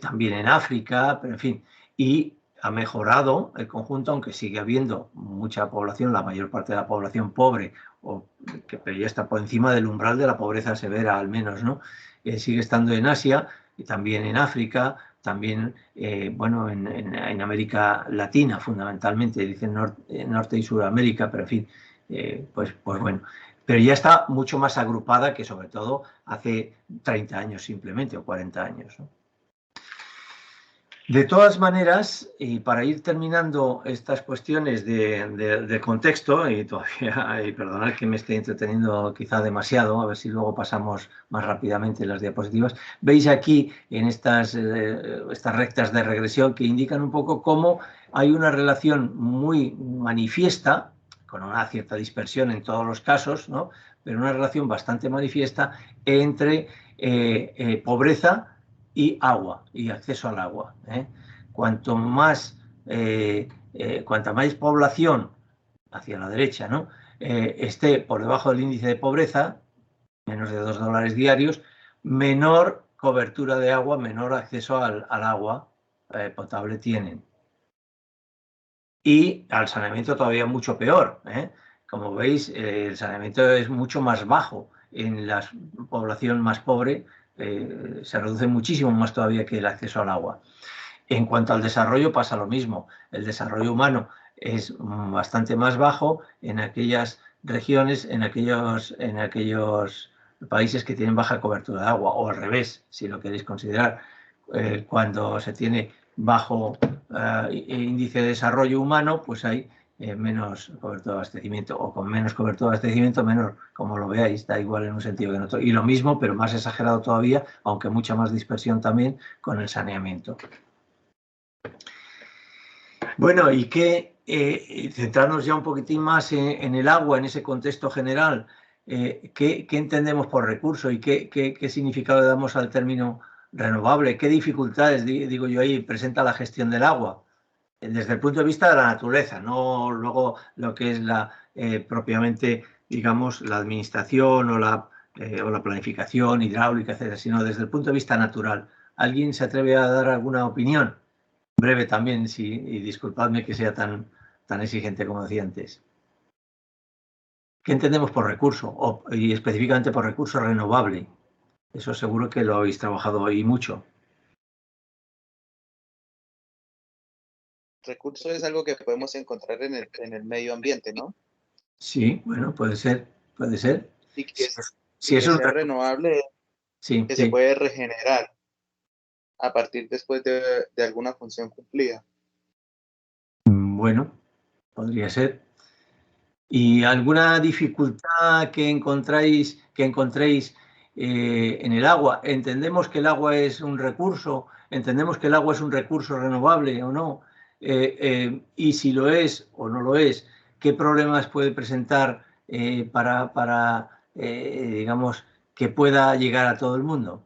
también en África, pero en fin, y ha mejorado el conjunto, aunque sigue habiendo mucha población, la mayor parte de la población pobre, pero ya está por encima del umbral de la pobreza severa, al menos, ¿no? Sigue estando en Asia y también en África, también, bueno, en América Latina, fundamentalmente, dicen Norte y Sudamérica, pero en fin, pues bueno. Pero ya está mucho más agrupada que sobre todo hace 30 años simplemente, o 40 años, ¿no? De todas maneras, y para ir terminando estas cuestiones de contexto, y todavía, y perdonad que me esté entreteniendo quizá demasiado, a ver si luego pasamos más rápidamente las diapositivas, veis aquí en estas rectas de regresión que indican un poco cómo hay una relación muy manifiesta, con una cierta dispersión en todos los casos, ¿no? Pero una relación bastante manifiesta entre pobreza y agua, y acceso al agua. Cuanta más población hacia la derecha, ¿no? Esté por debajo del índice de pobreza, menos de $2 diarios, menor cobertura de agua, menor acceso al agua potable tienen. Y al saneamiento todavía mucho peor. Como veis, el saneamiento es mucho más bajo en la población más pobre, se reduce muchísimo más todavía que el acceso al agua. En cuanto al desarrollo pasa lo mismo. El desarrollo humano es bastante más bajo en aquellas regiones, en aquellos países que tienen baja cobertura de agua, o al revés, si lo queréis considerar. Cuando se tiene bajo índice de desarrollo humano, pues hay menos cobertura de abastecimiento, o con menos cobertura de abastecimiento, menor, como lo veáis, da igual en un sentido que en otro. Y lo mismo, pero más exagerado todavía, aunque mucha más dispersión también, con el saneamiento. Bueno, y centrarnos ya un poquitín más en el agua, en ese contexto general, ¿qué entendemos por recurso y qué significado le damos al término renovable? ¿Qué dificultades, digo yo ahí, presenta la gestión del agua? Desde el punto de vista de la naturaleza, no luego lo que es propiamente, digamos, la administración o la planificación hidráulica, etcétera, sino desde el punto de vista natural. ¿Alguien se atreve a dar alguna opinión? Breve también, sí, y disculpadme que sea tan exigente como decía antes. ¿Qué entendemos por recurso? Y específicamente por recurso renovable. Eso seguro que lo habéis trabajado hoy mucho. Recurso es algo que podemos encontrar en el medio ambiente, ¿no? Sí, bueno, puede ser. Y que, si es un sea renovable, sí, que se puede regenerar a partir después de alguna función cumplida. Bueno, podría ser. ¿Y alguna dificultad que encontréis en el agua? ¿Entendemos que el agua es un recurso? ¿Entendemos que el agua es un recurso renovable o no? Y si lo es o no lo es, ¿qué problemas puede presentar para digamos, que pueda llegar a todo el mundo?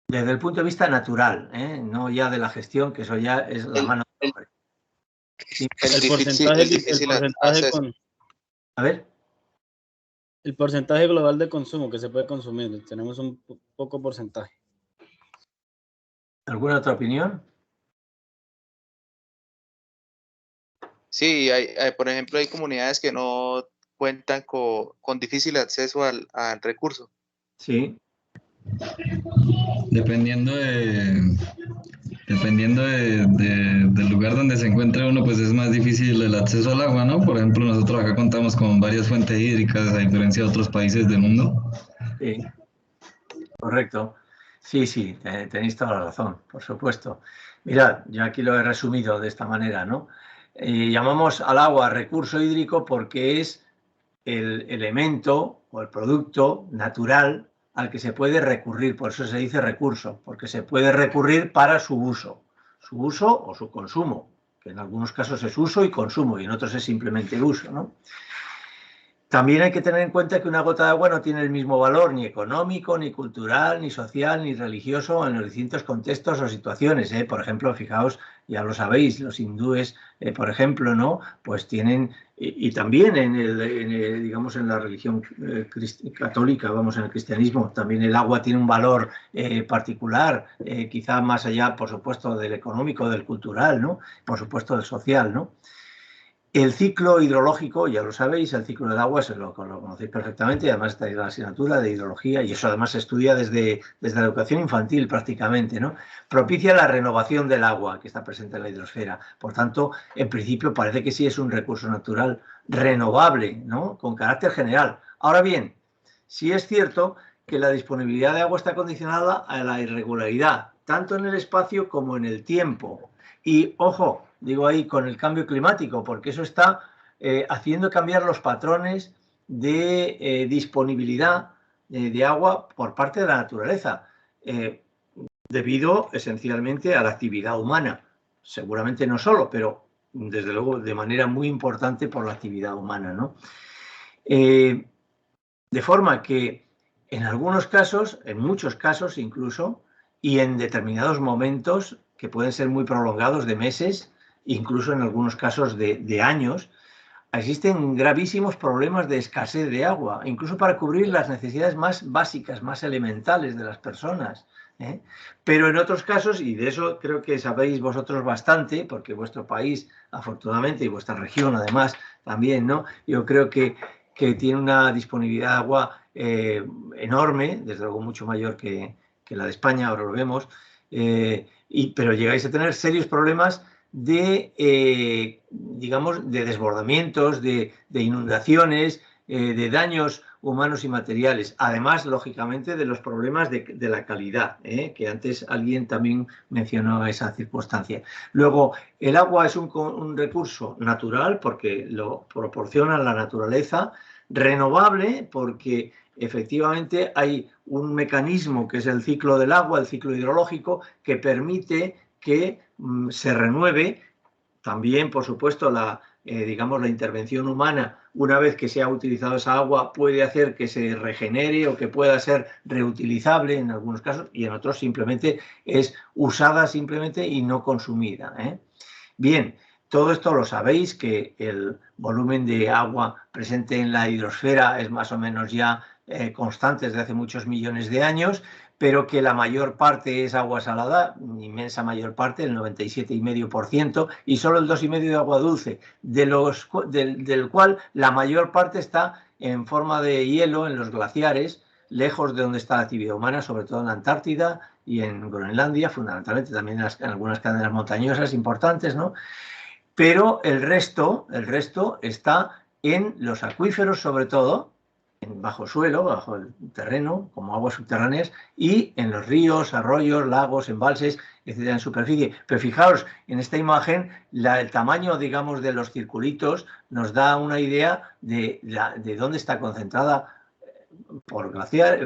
Desde el punto de vista natural, no ya de la gestión, que eso ya es la mano del hombre. El porcentaje global de consumo que se puede consumir, tenemos un poco porcentaje. ¿Alguna otra opinión? Sí, por ejemplo, hay comunidades que no cuentan con difícil acceso al Sí. Dependiendo de dependiendo del lugar donde se encuentre uno, pues es más difícil el acceso al agua, ¿no? Por ejemplo, nosotros acá contamos con varias fuentes hídricas, a diferencia de otros países del mundo. Sí, correcto. Sí, sí, tenéis toda la razón, por supuesto. Mirad, yo aquí lo he resumido de esta manera, ¿no? Llamamos al agua recurso hídrico porque es el elemento o el producto natural al que se puede recurrir, por eso se dice recurso, porque se puede recurrir para su uso o su consumo, que en algunos casos es uso y consumo y en otros es simplemente uso, ¿no? También hay que tener en cuenta que una gota de agua no tiene el mismo valor ni económico, ni cultural, ni social, ni religioso en los distintos contextos o situaciones, ¿eh? Por ejemplo, fijaos, ya lo sabéis, los hindúes, por ejemplo, ¿no? Pues tienen, y también digamos, en la religión católica, vamos, en el cristianismo, también el agua tiene un valor particular, quizá más allá, por supuesto, del económico, del cultural, ¿no? Por supuesto, del social, ¿no? El ciclo hidrológico, ya lo sabéis, el ciclo del agua, lo conocéis perfectamente, y además está en la asignatura de hidrología, y eso además se estudia desde la educación infantil prácticamente, ¿no? Propicia la renovación del agua que está presente en la hidrosfera. Por tanto, en principio parece que sí es un recurso natural renovable, ¿no? Con carácter general. Ahora bien, sí es cierto que la disponibilidad de agua está condicionada a la irregularidad, tanto en el espacio como en el tiempo. Y, ojo, digo ahí, con el cambio climático, porque eso está haciendo cambiar los patrones de disponibilidad de agua por parte de la naturaleza, debido esencialmente a la actividad humana. Seguramente no solo, pero desde luego de manera muy importante por la actividad humana, ¿no? De forma que en algunos casos, en muchos casos incluso, y en determinados momentos que pueden ser muy prolongados de meses, incluso en algunos casos de años, existen gravísimos problemas de escasez de agua, incluso para cubrir las necesidades más básicas, más elementales de las personas, ¿eh? Pero en otros casos, y de eso creo que sabéis vosotros bastante, porque vuestro país, afortunadamente, y vuestra región además también, ¿no? Yo creo que tiene una disponibilidad de agua enorme, desde luego mucho mayor que la de España, ahora lo vemos, pero llegáis a tener serios problemas de, digamos, de desbordamientos, de inundaciones, de daños humanos y materiales. Además, lógicamente, de los problemas de la calidad, que antes alguien también mencionó esa circunstancia. Luego, el agua es un recurso natural porque lo proporciona la naturaleza, renovable porque efectivamente hay un mecanismo que es el ciclo del agua, el ciclo hidrológico, que permite que se renueve. También, por supuesto, digamos, la intervención humana, una vez que se ha utilizado esa agua, puede hacer que se regenere o que pueda ser reutilizable en algunos casos, y en otros simplemente es usada simplemente y no consumida, ¿eh? Bien, todo esto lo sabéis, que el volumen de agua presente en la hidrosfera es más o menos ya constante desde hace muchos millones de años, pero que la mayor parte es agua salada, inmensa mayor parte, el 97,5%, y solo el 2,5% de agua dulce, del cual la mayor parte está en forma de hielo en los glaciares, lejos de donde está la actividad humana, sobre todo en la Antártida y en Groenlandia, fundamentalmente también en algunas cadenas montañosas importantes, ¿no? Pero el resto está en los acuíferos, sobre todo, bajo suelo, bajo el terreno, como aguas subterráneas, y en los ríos, arroyos, lagos, embalses, etcétera, en superficie. Pero fijaos, en esta imagen, el tamaño, digamos, de los circulitos nos da una idea de dónde está concentrada por glaciar,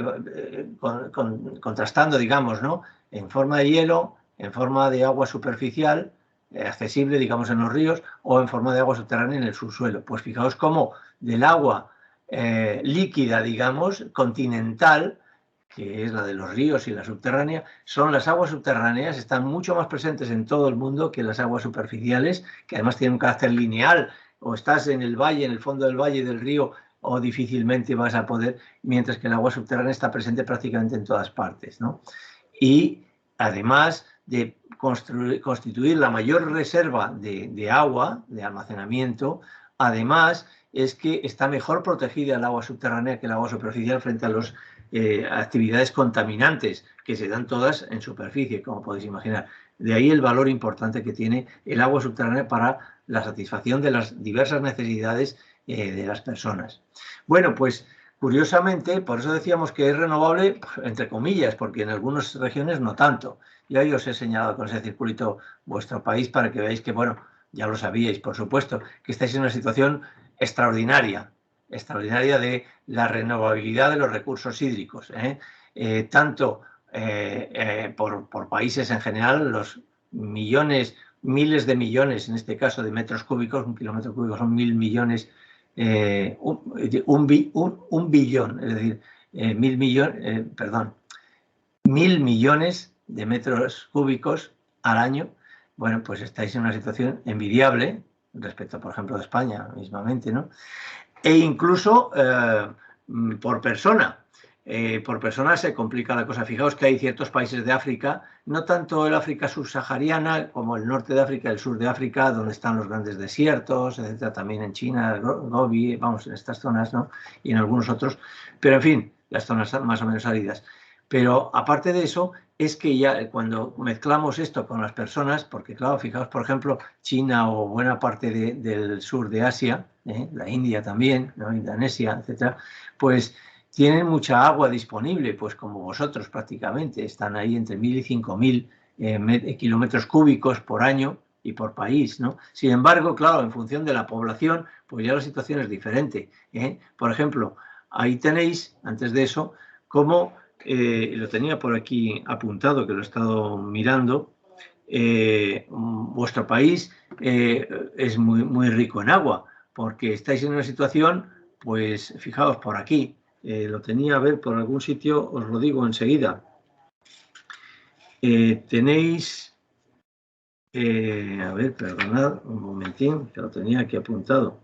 contrastando, digamos, ¿no? En forma de hielo, en forma de agua superficial, accesible, digamos, en los ríos, o en forma de agua subterránea en el subsuelo. Pues fijaos cómo del agua líquida, digamos, continental, que es la de los ríos y la subterránea, son las aguas subterráneas, están mucho más presentes en todo el mundo que las aguas superficiales, que además tienen un carácter lineal, o estás en el valle, en el fondo del valle del río, o difícilmente vas a poder, mientras que el agua subterránea está presente prácticamente en todas partes, ¿no? Y además de constituir la mayor reserva de agua, de almacenamiento, además es que está mejor protegida el agua subterránea que el agua superficial frente a las actividades contaminantes que se dan todas en superficie, como podéis imaginar. De ahí el valor importante que tiene el agua subterránea para la satisfacción de las diversas necesidades de las personas. Bueno, pues curiosamente, por eso decíamos que es renovable, entre comillas, porque en algunas regiones no tanto. Y ahí os he señalado con ese circulito vuestro país para que veáis que, bueno, ya lo sabíais, por supuesto, que estáis en una situación extraordinaria de la renovabilidad de los recursos hídricos, tanto por países en general, los millones, miles de millones, en este caso de metros cúbicos, un kilómetro cúbico son 1000 millones, un billón, es decir, 1000 millones de metros cúbicos al año. Bueno, pues estáis en una situación envidiable respecto, por ejemplo, de España mismamente, ¿no? E incluso por persona. Por persona se complica la cosa. Fijaos que hay ciertos países de África, no tanto el África subsahariana como el norte de África, el sur de África, donde están los grandes desiertos, etcétera, también en China, Gobi, vamos, en estas zonas, ¿no? Y en algunos otros, pero en fin, las zonas más o menos áridas. Pero aparte de eso, es que ya cuando mezclamos esto con las personas, porque claro, fijaos, por ejemplo, China o buena parte del sur de Asia, la India también, ¿no? Indonesia, etcétera, pues tienen mucha agua disponible, pues como vosotros prácticamente, están ahí entre 1000 y 5000 kilómetros cúbicos por año y por país, ¿no? Sin embargo, claro, en función de la población, pues ya la situación es diferente, Por ejemplo, ahí tenéis, antes de eso, cómo, lo tenía por aquí apuntado, que lo he estado mirando, vuestro país es muy rico en agua, porque estáis en una situación, pues fijaos por aquí, lo tenía a ver por algún sitio, os lo digo enseguida. Tenéis, a ver, perdonad un momentín, que lo tenía aquí apuntado,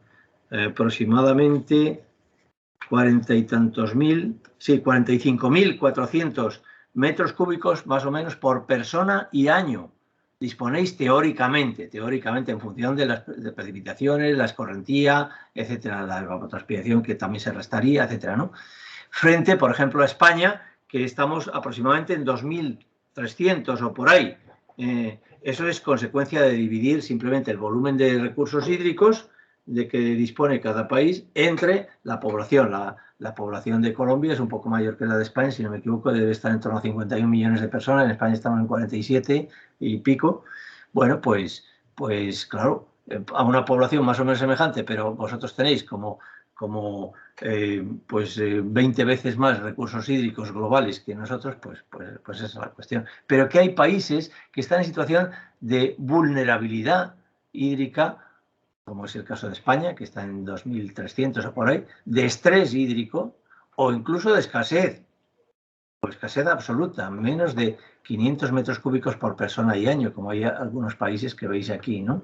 aproximadamente 40 y tantos mil, sí, 45.400 metros cúbicos más o menos por persona y año. Disponéis teóricamente en función de las precipitaciones, la escorrentía, etcétera, la evapotranspiración que también se restaría, etcétera, ¿no? Frente, por ejemplo, a España, que estamos aproximadamente en 2.300 o por ahí. Eso es consecuencia de dividir simplemente el volumen de recursos hídricos de que dispone cada país entre la población. La población de Colombia es un poco mayor que la de España, si no me equivoco, debe estar en torno a 51 millones de personas, en España estamos en 47 y pico. Bueno, pues claro, a una población más o menos semejante, pero vosotros tenéis como 20 veces más recursos hídricos globales que nosotros, pues esa es la cuestión. Pero que hay países que están en situación de vulnerabilidad hídrica, como es el caso de España, que está en 2.300 o por ahí, de estrés hídrico o incluso de escasez, o escasez absoluta, menos de 500 metros cúbicos por persona y año, como hay algunos países que veis aquí, ¿no?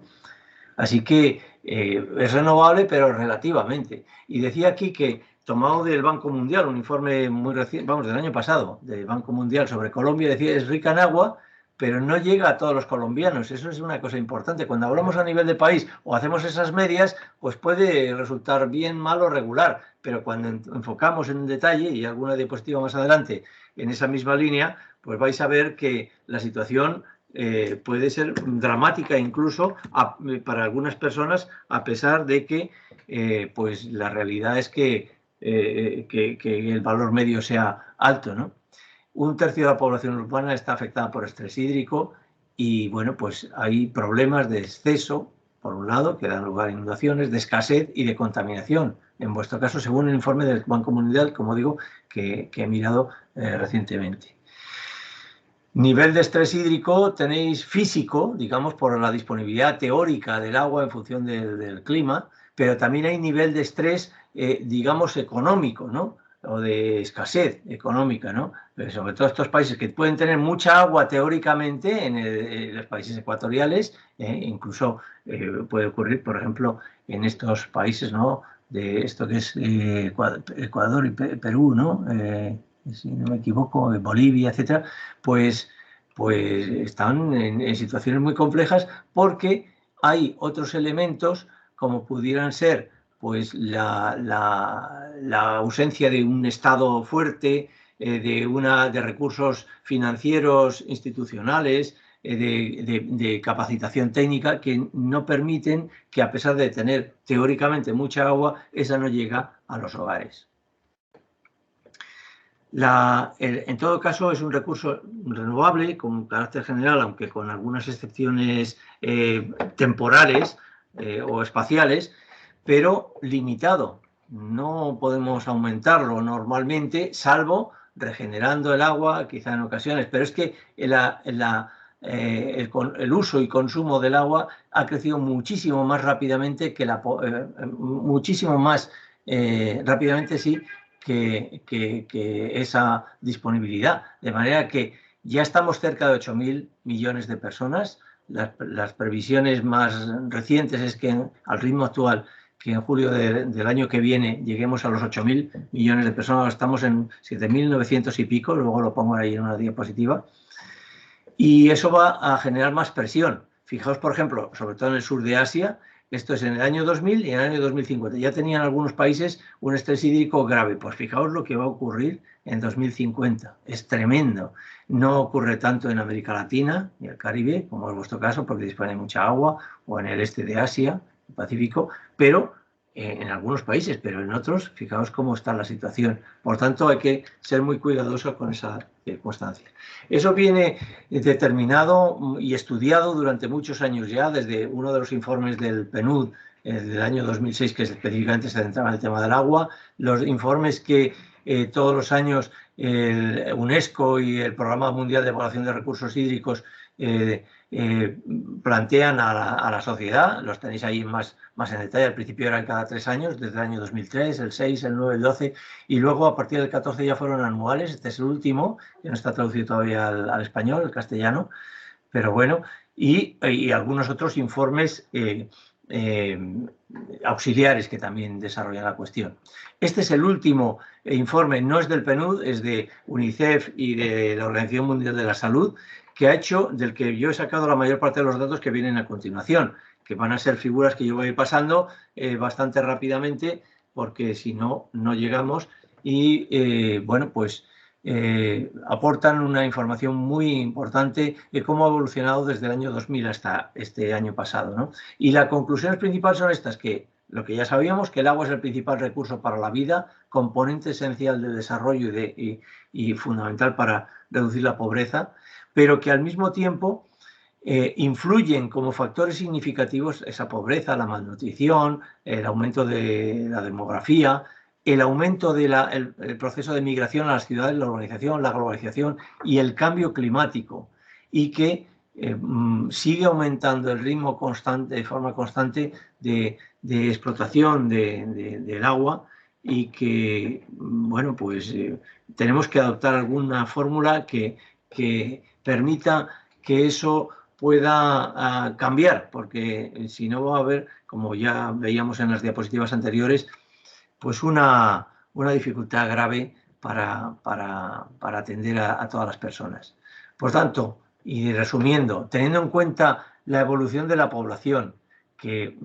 Así que es renovable, pero relativamente. Y decía aquí que, tomado del Banco Mundial, un informe muy reciente, vamos, del año pasado, del Banco Mundial sobre Colombia, decía es rica en agua, pero no llega a todos los colombianos. Eso es una cosa importante. Cuando hablamos a nivel de país o hacemos esas medias, pues puede resultar bien, mal o regular. Pero cuando enfocamos en detalle, y alguna diapositiva más adelante en esa misma línea, pues vais a ver que la situación puede ser dramática incluso para algunas personas, a pesar de que pues la realidad es que el valor medio sea alto, ¿no? Un tercio de la población urbana está afectada por estrés hídrico y, bueno, pues hay problemas de exceso, por un lado, que dan lugar a inundaciones, de escasez y de contaminación. En vuestro caso, según el informe del Banco Mundial, como digo, que he mirado recientemente. Nivel de estrés hídrico tenéis físico, digamos, por la disponibilidad teórica del agua en función del clima, pero también hay nivel de estrés, digamos, económico, ¿no? O de escasez económica, ¿no? Pero sobre todo estos países que pueden tener mucha agua teóricamente en los países ecuatoriales, incluso puede ocurrir, por ejemplo, en estos países, ¿no? De esto que es Ecuador y Perú, ¿no? Si no me equivoco, Bolivia, etcétera, pues están en situaciones muy complejas porque hay otros elementos como pudieran ser pues la ausencia de un Estado fuerte, de recursos financieros institucionales, de capacitación técnica que no permiten que, a pesar de tener teóricamente mucha agua, esa no llega a los hogares. En todo caso, es un recurso renovable con carácter general, aunque con algunas excepciones temporales o espaciales, pero limitado. No podemos aumentarlo normalmente, salvo regenerando el agua, quizá en ocasiones, pero es que el uso y consumo del agua ha crecido muchísimo más rápidamente que rápidamente, sí, que esa disponibilidad. De manera que ya estamos cerca de 8.000 millones de personas. Las previsiones más recientes es que al ritmo actual, que en julio del año que viene lleguemos a los 8.000 millones de personas. Estamos en 7.900 y pico, luego lo pongo ahí en una diapositiva. Y eso va a generar más presión. Fijaos, por ejemplo, sobre todo en el sur de Asia, esto es en el año 2000 y en el año 2050. Ya tenían algunos países un estrés hídrico grave. Pues fijaos lo que va a ocurrir en 2050. Es tremendo. No ocurre tanto en América Latina y el Caribe, como es vuestro caso, porque dispone de mucha agua, o en el este de Asia, el Pacífico, pero en algunos países, pero en otros, fijaos cómo está la situación. Por tanto, hay que ser muy cuidadosos con esa circunstancia. Eso viene determinado y estudiado durante muchos años ya, desde uno de los informes del PNUD del año 2006, que específicamente se centraba en el tema del agua, los informes que todos los años el UNESCO y el Programa Mundial de Evaluación de Recursos Hídricos plantean a la sociedad. Los tenéis ahí más en detalle. Al principio eran cada 3 años, desde el año 2003, el 6, el 9, el 12, y luego a partir del 14 ya fueron anuales. Este es el último, que no está traducido todavía al español, al castellano, pero bueno, y algunos otros informes auxiliares que también desarrollan la cuestión. Este es el último informe, no es del PNUD, es de UNICEF y de la Organización Mundial de la Salud, que ha hecho, del que yo he sacado la mayor parte de los datos que vienen a continuación, que van a ser figuras que yo voy a ir pasando bastante rápidamente, porque si no, no llegamos. Y bueno, pues aportan una información muy importante de cómo ha evolucionado desde el año 2000 hasta este año pasado, ¿no? Y las conclusiones principales son estas, que lo que ya sabíamos, que el agua es el principal recurso para la vida, componente esencial del desarrollo y fundamental para reducir la pobreza, pero que al mismo tiempo influyen como factores significativos esa pobreza, la malnutrición, el aumento de la demografía, el aumento del proceso de migración a las ciudades, la urbanización, la globalización y el cambio climático, y que sigue aumentando el ritmo constante, de forma constante, de explotación del agua, y que, bueno, pues tenemos que adoptar alguna fórmula que permita que eso pueda cambiar, porque si no va a haber, como ya veíamos en las diapositivas anteriores, pues una dificultad grave para atender a todas las personas. Por tanto, y resumiendo, teniendo en cuenta la evolución de la población, que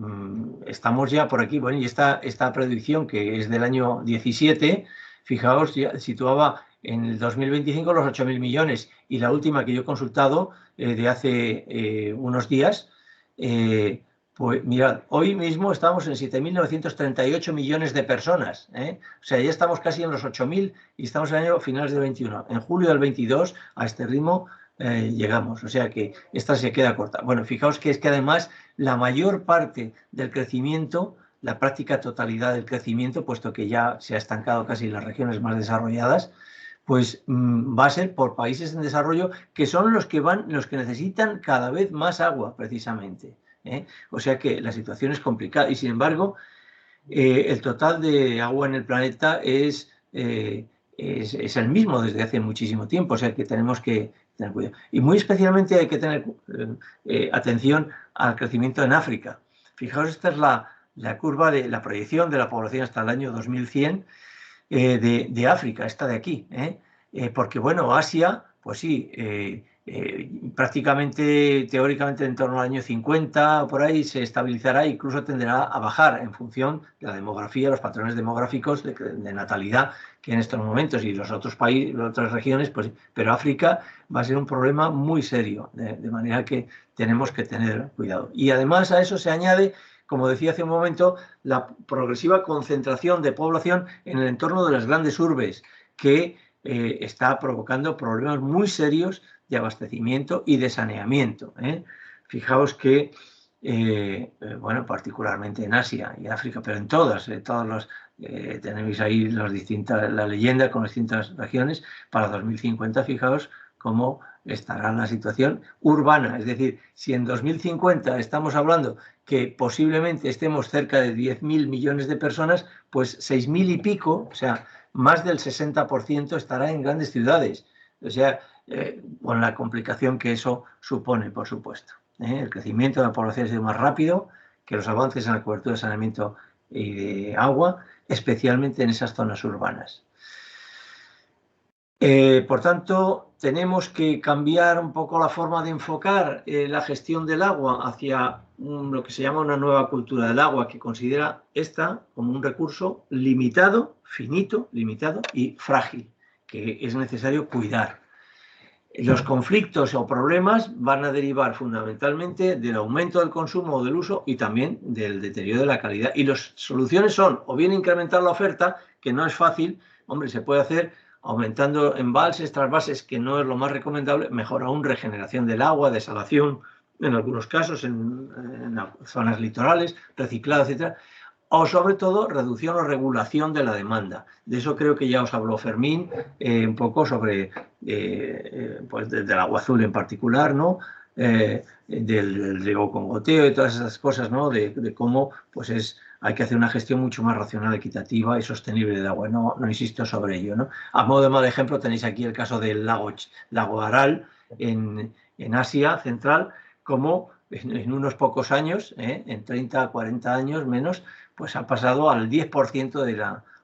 estamos ya por aquí, bueno, y esta predicción, que es del año 17, fijaos, ya situaba en el 2025 los 8.000 millones, y la última que yo he consultado de hace unos días, pues mirad, hoy mismo estamos en 7.938 millones de personas, ¿eh? O sea, ya estamos casi en los 8.000 y estamos en el año finales del 21. En julio del 22, a este ritmo, llegamos. O sea que esta se queda corta. Bueno, fijaos que es que además la mayor parte del crecimiento, la práctica totalidad del crecimiento, puesto que ya se ha estancado casi en las regiones más desarrolladas, pues va a ser por países en desarrollo, que son los que necesitan cada vez más agua, precisamente. O sea que la situación es complicada, y sin embargo el total de agua en el planeta es el mismo desde hace muchísimo tiempo, o sea que tenemos que tener cuidado. Y muy especialmente hay que tener atención al crecimiento en África. Fijaos, esta es la curva de la proyección de la población hasta el año 2100 de África, esta de aquí, porque bueno, Asia, pues sí, prácticamente, teóricamente, en torno al año 50 o por ahí se estabilizará e incluso tenderá a bajar en función de la demografía, los patrones demográficos de natalidad que en estos momentos y los otros países, las otras regiones, pues, pero África va a ser un problema muy serio, de manera que tenemos que tener cuidado. Y además a eso se añade, como decía hace un momento, la progresiva concentración de población en el entorno de las grandes urbes, que está provocando problemas muy serios de abastecimiento y de saneamiento. Fijaos que, bueno, particularmente en Asia y África, pero en todas los, tenéis ahí la leyenda con las distintas regiones, para 2050, fijaos cómo estará la situación urbana. Es decir, si en 2050 estamos hablando que posiblemente estemos cerca de 10.000 millones de personas, pues 6.000 y pico, o sea, más del 60% estará en grandes ciudades. O sea, con la complicación que eso supone, por supuesto. El crecimiento de la población ha sido más rápido que los avances en la cobertura de saneamiento y de agua, especialmente en esas zonas urbanas. Por tanto, tenemos que cambiar un poco la forma de enfocar la gestión del agua hacia lo que se llama una nueva cultura del agua, que considera esta como un recurso limitado, finito, limitado y frágil, que es necesario cuidar. Los conflictos o problemas van a derivar fundamentalmente del aumento del consumo o del uso y también del deterioro de la calidad. Y las soluciones son o bien incrementar la oferta, que no es fácil, hombre, se puede hacer aumentando embalses, trasvases, que no es lo más recomendable, mejor aún regeneración del agua, desalación, en algunos casos, en zonas litorales, reciclado, etcétera. O sobre todo reducción o regulación de la demanda. De eso creo que ya os habló Fermín, un poco sobre pues del agua azul en particular, ¿no? Del riego con goteo y todas esas cosas, ¿no? De cómo pues hay que hacer una gestión mucho más racional, equitativa y sostenible del agua. No insisto sobre ello, ¿no? A modo de mal ejemplo tenéis aquí el caso del lago Aral en Asia Central, como en unos pocos años, en 30 a 40 años menos, pues ha pasado al 10%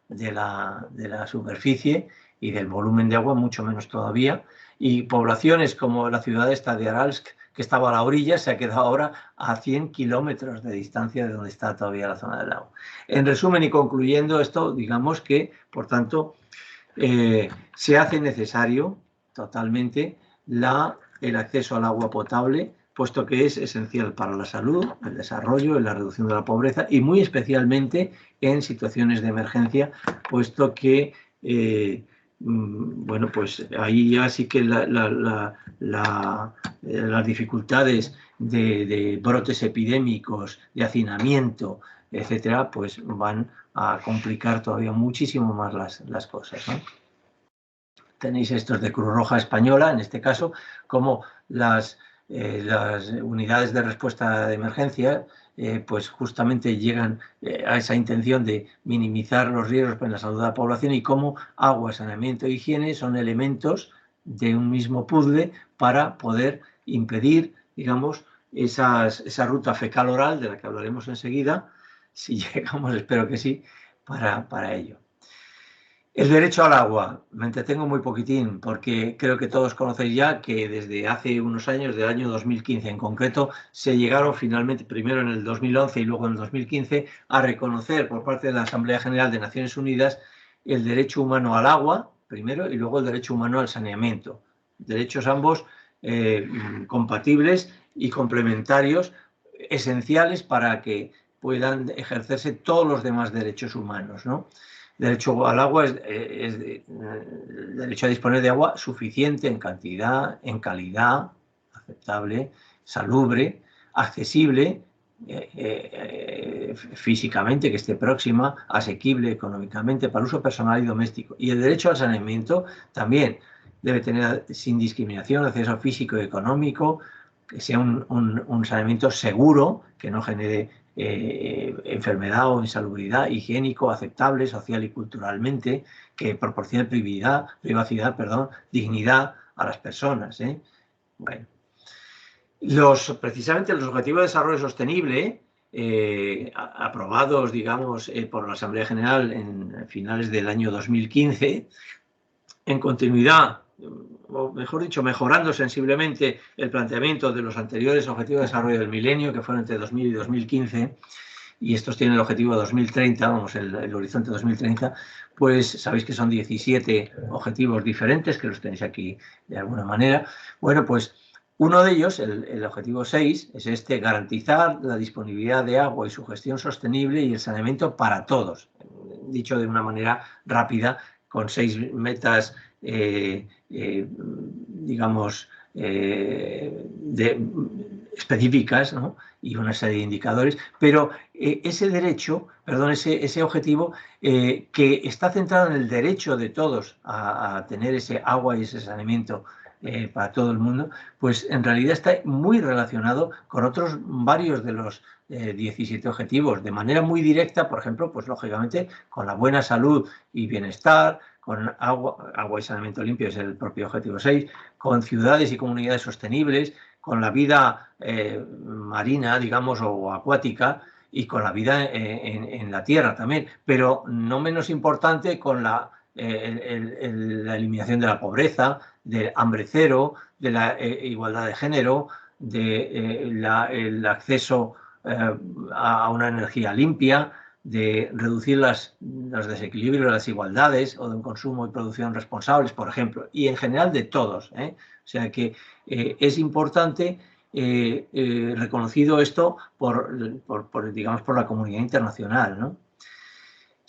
de la superficie y del volumen de agua, mucho menos todavía. Y poblaciones como la ciudad esta de Aralsk, que estaba a la orilla, se ha quedado ahora a 100 kilómetros de distancia de donde está todavía la zona del lago. En resumen y concluyendo esto, digamos que, por tanto, se hace necesario totalmente el acceso al agua potable, puesto que es esencial para la salud, el desarrollo, la reducción de la pobreza y muy especialmente en situaciones de emergencia, puesto que, bueno, pues ahí ya sí que las dificultades de brotes epidémicos, de hacinamiento, etcétera, pues van a complicar todavía muchísimo más las cosas, ¿no? Tenéis estos de Cruz Roja Española, en este caso, como las unidades de respuesta de emergencia, pues justamente llegan a esa intención de minimizar los riesgos en la salud de la población y cómo agua, saneamiento e higiene son elementos de un mismo puzzle para poder impedir, digamos, esa ruta fecal-oral de la que hablaremos enseguida, si llegamos, espero que sí, para ello. El derecho al agua, me entretengo muy poquitín porque creo que todos conocéis ya que desde hace unos años, del año 2015 en concreto, se llegaron finalmente, primero en el 2011 y luego en el 2015, a reconocer por parte de la Asamblea General de Naciones Unidas el derecho humano al agua, primero, y luego el derecho humano al saneamiento. Derechos ambos compatibles y complementarios, esenciales para que puedan ejercerse todos los demás derechos humanos, ¿no? Derecho al agua es el derecho a disponer de agua suficiente en cantidad, en calidad, aceptable, salubre, accesible, físicamente, que esté próxima, asequible económicamente para uso personal y doméstico. Y el derecho al saneamiento también debe tener sin discriminación acceso físico y económico, que sea un saneamiento seguro, que no genere enfermedad o insalubridad, higiénico, aceptable, social y culturalmente, que proporcione privacidad, dignidad a las personas. Bueno. Precisamente los Objetivos de Desarrollo Sostenible, aprobados, digamos, por la Asamblea General en finales del año 2015, en continuidad o mejor dicho, mejorando sensiblemente el planteamiento de los anteriores Objetivos de Desarrollo del Milenio, que fueron entre 2000 y 2015, y estos tienen el objetivo 2030, vamos, el horizonte 2030, pues sabéis que son 17 objetivos diferentes, que los tenéis aquí de alguna manera. Bueno, pues uno de ellos, el objetivo 6, es este: garantizar la disponibilidad de agua y su gestión sostenible y el saneamiento para todos. Dicho de una manera rápida, con 6 metas, digamos, específicas, ¿no? Y una serie de indicadores, pero ese objetivo que está centrado en el derecho de todos a tener ese agua y ese saneamiento para todo el mundo, pues en realidad está muy relacionado con otros varios de los 17 objetivos, de manera muy directa, por ejemplo, pues lógicamente con la buena salud y bienestar, con agua y saneamiento limpio, es el propio objetivo 6, con ciudades y comunidades sostenibles, con la vida marina, digamos, o acuática, y con la vida en la tierra también, pero no menos importante con la eliminación de la pobreza, del hambre cero, de la igualdad de género, del acceso a una energía limpia, de reducir los desequilibrios, las desigualdades, o de un consumo y producción responsables, por ejemplo, y en general de todos, ¿eh? O sea que es importante, reconocido esto digamos, por la comunidad internacional, ¿no?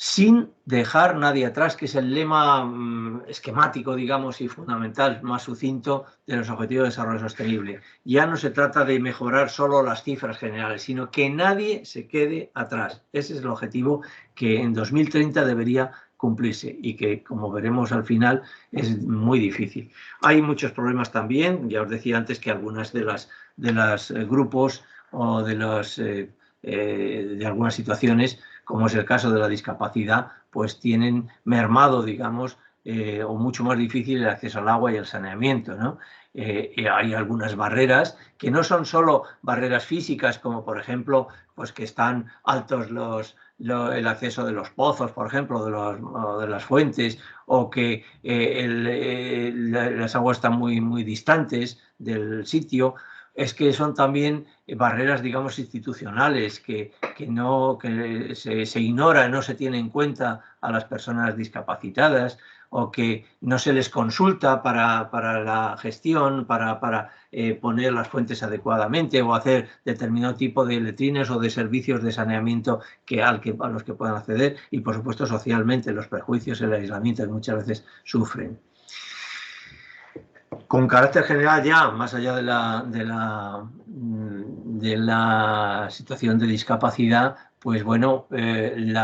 Sin dejar nadie atrás, que es el lema esquemático, digamos, y fundamental, más sucinto, de los Objetivos de Desarrollo Sostenible. Ya no se trata de mejorar solo las cifras generales, sino que nadie se quede atrás. Ese es el objetivo que en 2030 debería cumplirse y que, como veremos al final, es muy difícil. Hay muchos problemas también. Ya os decía antes que algunas de las grupos o de algunas situaciones, como es el caso de la discapacidad, pues tienen mermado, digamos, o mucho más difícil el acceso al agua y el saneamiento, ¿no? Hay algunas barreras que no son solo barreras físicas, como por ejemplo, pues que están altos el acceso de los pozos, por ejemplo, o de las fuentes, o que las aguas están muy, muy distantes del sitio. Es que son también barreras, digamos, institucionales, que se ignora, no se tiene en cuenta a las personas discapacitadas, o que no se les consulta para la gestión, para poner las fuentes adecuadamente, o hacer determinado tipo de letrinas o de servicios de saneamiento a los que puedan acceder, y por supuesto socialmente los prejuicios, el aislamiento que muchas veces sufren. Con carácter general, ya más allá de la situación de discapacidad, pues bueno, el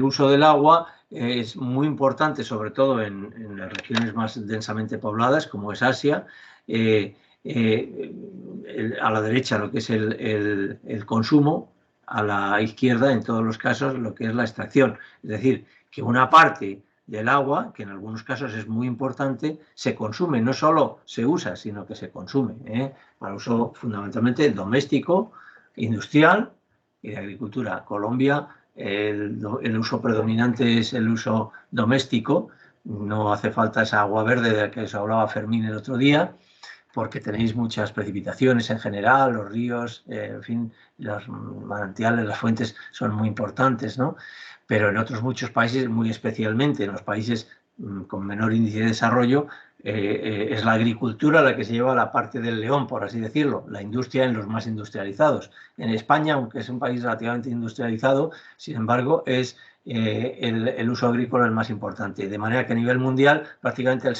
uso del agua es muy importante, sobre todo en las regiones más densamente pobladas, como es Asia. A la derecha lo que es el consumo, a la izquierda en todos los casos lo que es la extracción. Es decir, que una parte del agua, que en algunos casos es muy importante, se consume, no solo se usa, sino que se consume, para uso fundamentalmente doméstico, industrial y de agricultura. Colombia, el uso predominante es el uso doméstico, no hace falta esa agua verde de la que os hablaba Fermín el otro día, porque tenéis muchas precipitaciones en general, los ríos, en fin, los manantiales, las fuentes son muy importantes, ¿no? Pero en otros muchos países, muy especialmente en los países con menor índice de desarrollo, es la agricultura la que se lleva la parte del león, por así decirlo, la industria en los más industrializados. En España, aunque es un país relativamente industrializado, sin embargo, es el uso agrícola el más importante. De manera que a nivel mundial, prácticamente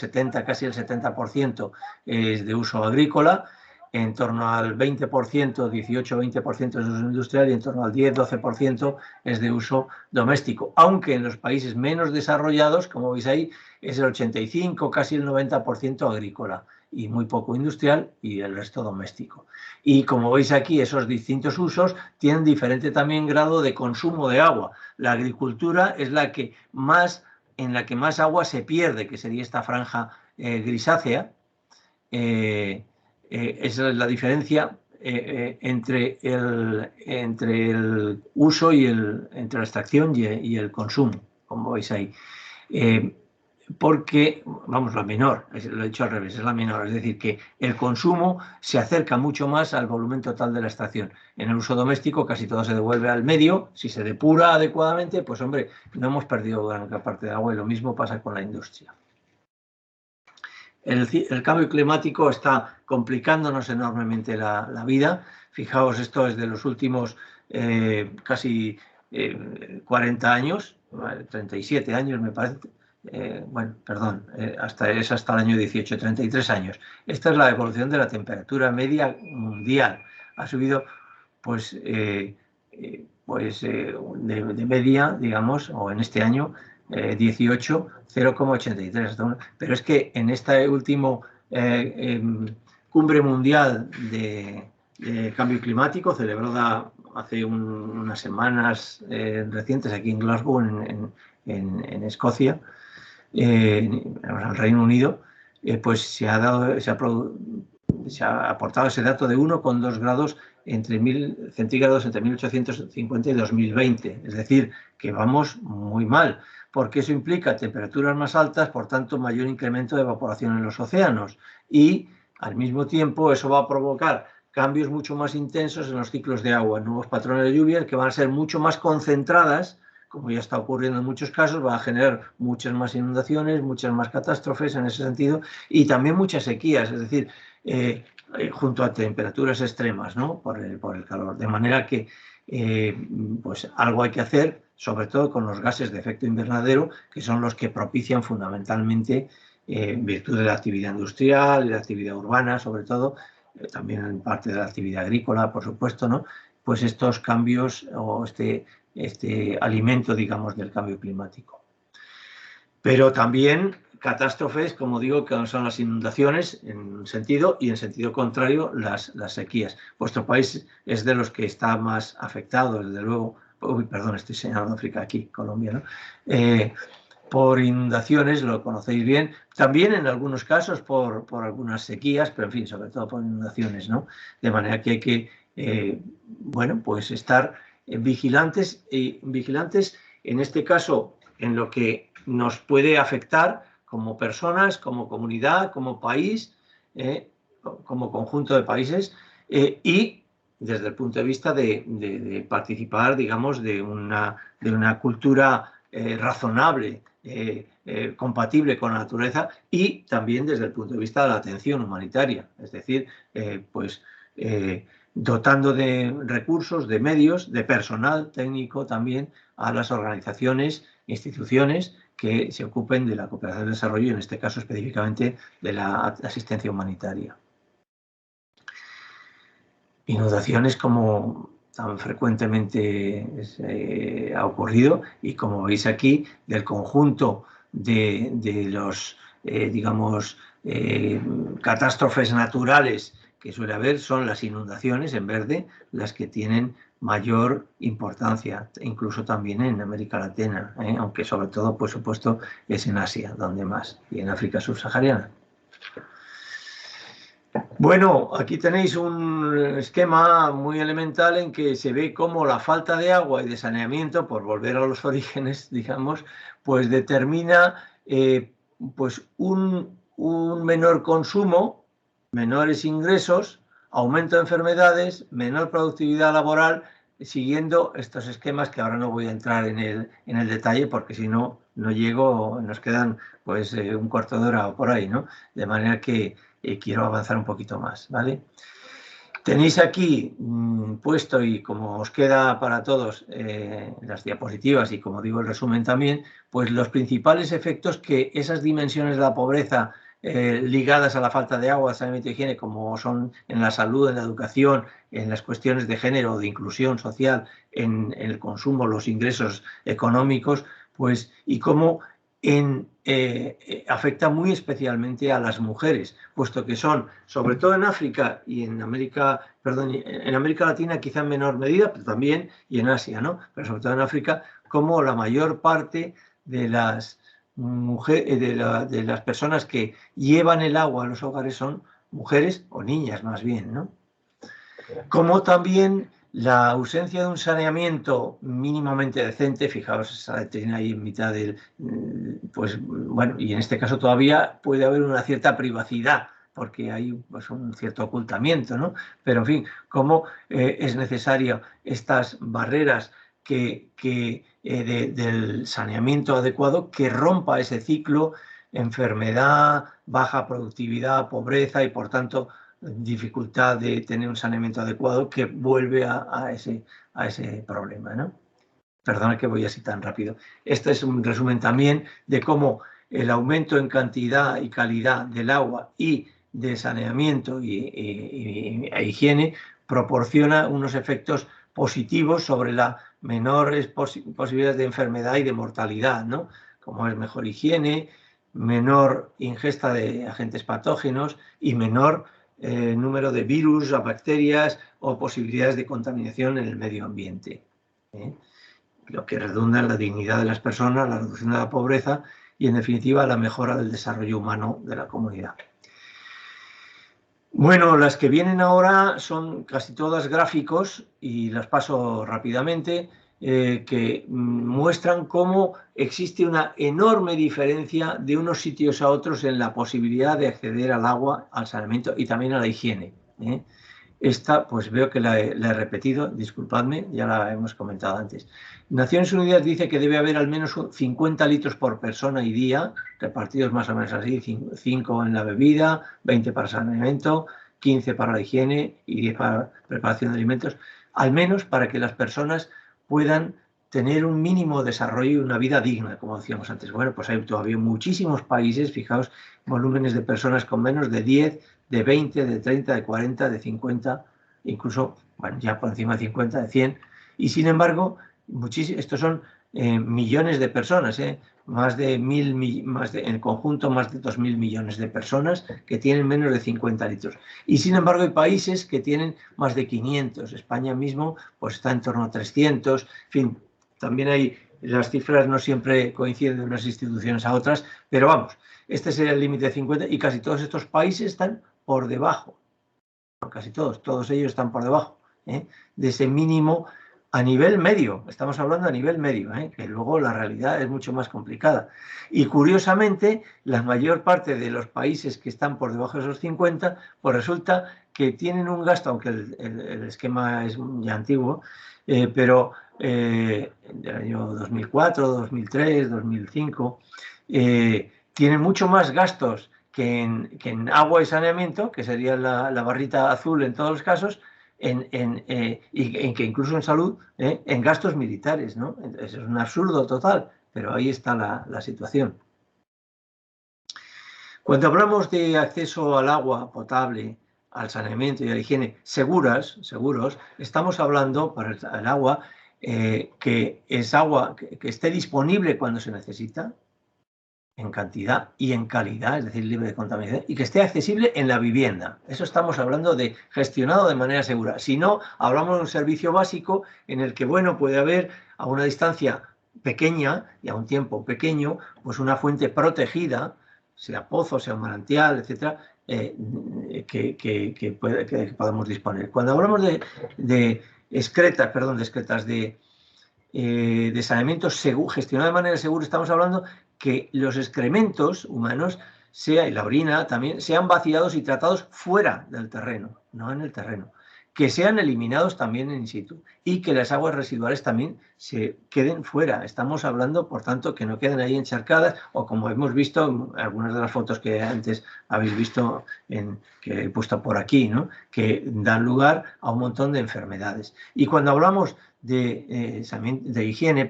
casi el 70% es de uso agrícola, en torno al 20%, 18-20% es de uso industrial, y en torno al 10-12% es de uso doméstico. Aunque en los países menos desarrollados, como veis ahí, es el 85%, casi el 90% agrícola, y muy poco industrial, y el resto doméstico. Y como veis aquí, esos distintos usos tienen diferente también grado de consumo de agua. La agricultura es en la que más agua se pierde, que sería esta franja grisácea. Esa es la diferencia entre el uso y entre la extracción y el consumo, como veis ahí. porque, vamos, la menor, lo he dicho al revés, es la menor, es decir, que el consumo se acerca mucho más al volumen total de la extracción. En el uso doméstico casi todo se devuelve al medio, si se depura adecuadamente, pues hombre, no hemos perdido gran parte de agua y lo mismo pasa con la industria. El cambio climático está complicándonos enormemente la vida. Fijaos, esto es de los últimos casi 40 años, 37 años me parece. Bueno, perdón, es hasta el año 18, 33 años. Esta es la evolución de la temperatura media mundial. Ha subido, pues, de media, digamos, o en este año, 18, 0,83. Pero es que en esta última cumbre mundial de cambio climático, celebrada hace unas semanas recientes aquí en Glasgow, en Escocia, al Reino Unido, pues se ha aportado ese dato de 1,2 grados entre 1000 centígrados entre 1850 y 2020. Es decir, que vamos muy mal, porque eso implica temperaturas más altas, por tanto, mayor incremento de evaporación en los océanos. Y, al mismo tiempo, eso va a provocar cambios mucho más intensos en los ciclos de agua, nuevos patrones de lluvia que van a ser mucho más concentradas, como ya está ocurriendo en muchos casos, va a generar muchas más inundaciones, muchas más catástrofes en ese sentido, y también muchas sequías, es decir, junto a temperaturas extremas, ¿no? por el calor. De manera que pues algo hay que hacer, sobre todo con los gases de efecto invernadero, que son los que propician fundamentalmente, en virtud de la actividad industrial y la actividad urbana, sobre todo, también en parte de la actividad agrícola, por supuesto, ¿no? Pues estos cambios o este alimento, digamos, del cambio climático. Pero también catástrofes, como digo, que son las inundaciones en un sentido y en sentido contrario las sequías. Vuestro país es de los que está más afectado, desde luego. Uy, perdón, estoy señalando África aquí, Colombia, ¿no? Por inundaciones, lo conocéis bien, también en algunos casos por algunas sequías, pero en fin, sobre todo por inundaciones, ¿no? De manera que hay que, bueno, pues estar vigilantes en este caso en lo que nos puede afectar como personas, como comunidad, como país, como conjunto de países, y desde el punto de vista de participar, digamos, de una cultura razonable, compatible con la naturaleza, y también desde el punto de vista de la atención humanitaria, es decir, pues dotando de recursos, de medios, de personal técnico también a las organizaciones, instituciones que se ocupen de la cooperación de desarrollo y en este caso específicamente de la asistencia humanitaria. Inundaciones como tan frecuentemente ha ocurrido y como veis aquí del conjunto de los digamos catástrofes naturales que suele haber son las inundaciones en verde las que tienen mayor importancia, incluso también en América Latina, aunque sobre todo, por supuesto, es en Asia donde más y en África subsahariana. Bueno, aquí tenéis un esquema muy elemental en que se ve cómo la falta de agua y de saneamiento, por volver a los orígenes, digamos, pues determina pues un menor consumo, menores ingresos, aumento de enfermedades, menor productividad laboral, siguiendo estos esquemas que ahora no voy a entrar en el detalle porque si no, no llego, nos quedan pues un cuarto de hora o por ahí, ¿no? De manera que quiero avanzar un poquito más, ¿vale? Tenéis aquí puesto, y como os queda para todos las diapositivas y como digo el resumen también, pues los principales efectos que esas dimensiones de la pobreza ligadas a la falta de agua, saneamiento y higiene, como son en la salud, en la educación, en las cuestiones de género, de inclusión social, en el consumo, los ingresos económicos, pues y cómo afecta muy especialmente a las mujeres, puesto que son, sobre todo en África y en América Latina quizá en menor medida, pero también, y en Asia, ¿no? Pero sobre todo en África, como la mayor parte de las mujeres, de las personas que llevan el agua a los hogares son mujeres o niñas más bien, ¿no? Como también La ausencia de un saneamiento mínimamente decente, fijaos, esa letrina ahí en mitad del... Pues bueno, y en este caso todavía puede haber una cierta privacidad, porque hay pues, un cierto ocultamiento, ¿no? Pero en fin, cómo es necesario estas barreras del saneamiento adecuado que rompa ese ciclo, enfermedad, baja productividad, pobreza y por tanto dificultad de tener un saneamiento adecuado que vuelve a ese problema, ¿no? Perdona que voy así tan rápido. Este es un resumen también de cómo el aumento en cantidad y calidad del agua y de saneamiento e higiene proporciona unos efectos positivos sobre las menores posibilidades de enfermedad y de mortalidad, ¿no? Como es mejor higiene, menor ingesta de agentes patógenos y menor número de virus o bacterias o posibilidades de contaminación en el medio ambiente, lo que redunda en la dignidad de las personas, la reducción de la pobreza y, en definitiva, la mejora del desarrollo humano de la comunidad. Bueno, las que vienen ahora son casi todas gráficos y las paso rápidamente, que muestran cómo existe una enorme diferencia de unos sitios a otros en la posibilidad de acceder al agua, al saneamiento y también a la higiene. Esta, pues veo que la he repetido, disculpadme, ya la hemos comentado antes. Naciones Unidas dice que debe haber al menos 50 litros por persona y día, repartidos más o menos así, 5 en la bebida, 20 para saneamiento, 15 para la higiene y 10 para preparación de alimentos, al menos para que las personas puedan tener un mínimo desarrollo y una vida digna, como decíamos antes. Bueno, pues hay todavía muchísimos países, fijaos, volúmenes de personas con menos de 10, de 20, de 30, de 40, de 50, incluso, bueno, ya por encima de 50, de 100, y sin embargo, estos son millones de personas, más de 1.000, en conjunto más de 2.000 millones de personas que tienen menos de 50 litros. Y sin embargo hay países que tienen más de 500. España mismo pues está en torno a 300. En fin, también hay, las cifras no siempre coinciden de unas instituciones a otras, pero vamos, este sería el límite de 50 y casi todos estos países están por debajo. Casi todos ellos están por debajo de ese mínimo a nivel medio. Estamos hablando a nivel medio, que luego la realidad es mucho más complicada. Y curiosamente, la mayor parte de los países que están por debajo de esos 50, pues resulta que tienen un gasto, aunque el esquema es ya antiguo, pero del año 2004, 2003, 2005, tienen mucho más gastos que en agua y saneamiento, que sería la barrita azul en todos los casos, y que incluso en salud, en gastos militares, ¿no? Eso es un absurdo total, pero ahí está la situación. Cuando hablamos de acceso al agua potable, al saneamiento y a la higiene seguros, estamos hablando para el agua que es agua que esté disponible cuando se necesita, en cantidad y en calidad, es decir, libre de contaminación, y que esté accesible en la vivienda. Eso estamos hablando de gestionado de manera segura. Si no, hablamos de un servicio básico en el que, bueno, puede haber a una distancia pequeña y a un tiempo pequeño, pues una fuente protegida, sea pozo, sea un manantial, etcétera, que podamos disponer. Cuando hablamos de saneamiento gestionado de manera segura, estamos hablando que los excrementos humanos, y la orina también, sean vaciados y tratados fuera del terreno, no en el terreno, que sean eliminados también in situ y que las aguas residuales también se queden fuera. Estamos hablando, por tanto, que no queden ahí encharcadas o, como hemos visto en algunas de las fotos que antes habéis visto que he puesto por aquí, ¿no? Que dan lugar a un montón de enfermedades. Y cuando hablamos de higiene,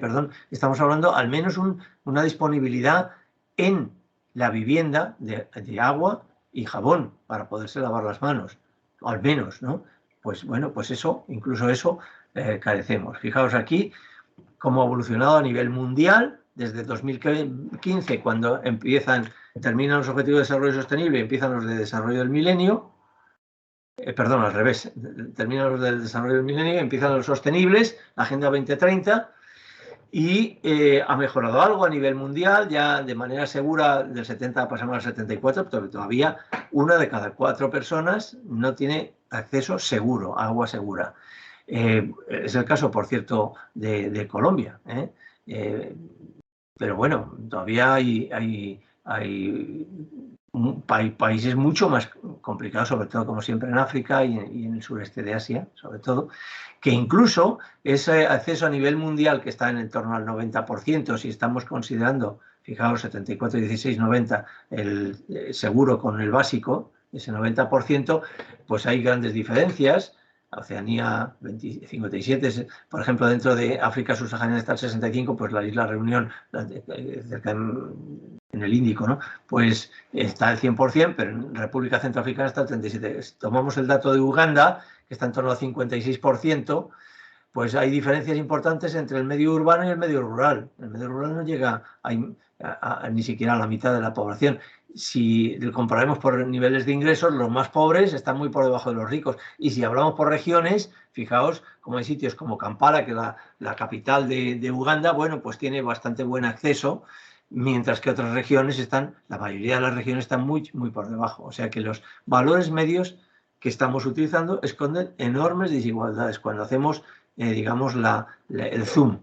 estamos hablando al menos una disponibilidad en la vivienda de agua y jabón para poderse lavar las manos, o al menos, ¿no? Pues bueno, pues eso, incluso eso carecemos. Fijaos aquí cómo ha evolucionado a nivel mundial desde 2015, cuando terminan los Objetivos de Desarrollo Sostenible y empiezan los de Desarrollo del Milenio. Perdón, al revés, terminan los del desarrollo del milenio, empiezan los sostenibles, la Agenda 2030, y ha mejorado algo a nivel mundial, ya de manera segura del 70 pasamos al 74, pero todavía 1 de cada 4 personas no tiene acceso seguro, a agua segura. Es el caso, por cierto, de Colombia. Pero bueno, todavía hay países mucho más complicados, sobre todo, como siempre, en África y en el sureste de Asia, sobre todo, que incluso ese acceso a nivel mundial, que está en torno al 90%, si estamos considerando, fijaos, 74, 16, 90, el seguro con el básico, ese 90%, pues hay grandes diferencias. Oceanía 57, por ejemplo, dentro de África subsahariana está el 65, pues la isla Reunión, cerca en el Índico, ¿no? Pues está el 100%, pero en República Centroafricana está el 37%. Si tomamos el dato de Uganda, que está en torno al 56%, pues hay diferencias importantes entre el medio urbano y el medio rural. El medio rural no llega ni siquiera a la mitad de la población. Si lo comparamos por niveles de ingresos, los más pobres están muy por debajo de los ricos. Y si hablamos por regiones, fijaos como hay sitios como Kampala, que es la capital de Uganda, bueno, pues tiene bastante buen acceso, mientras que otras regiones la mayoría de las regiones están muy, muy por debajo. O sea que los valores medios que estamos utilizando esconden enormes desigualdades cuando hacemos, digamos, el zoom.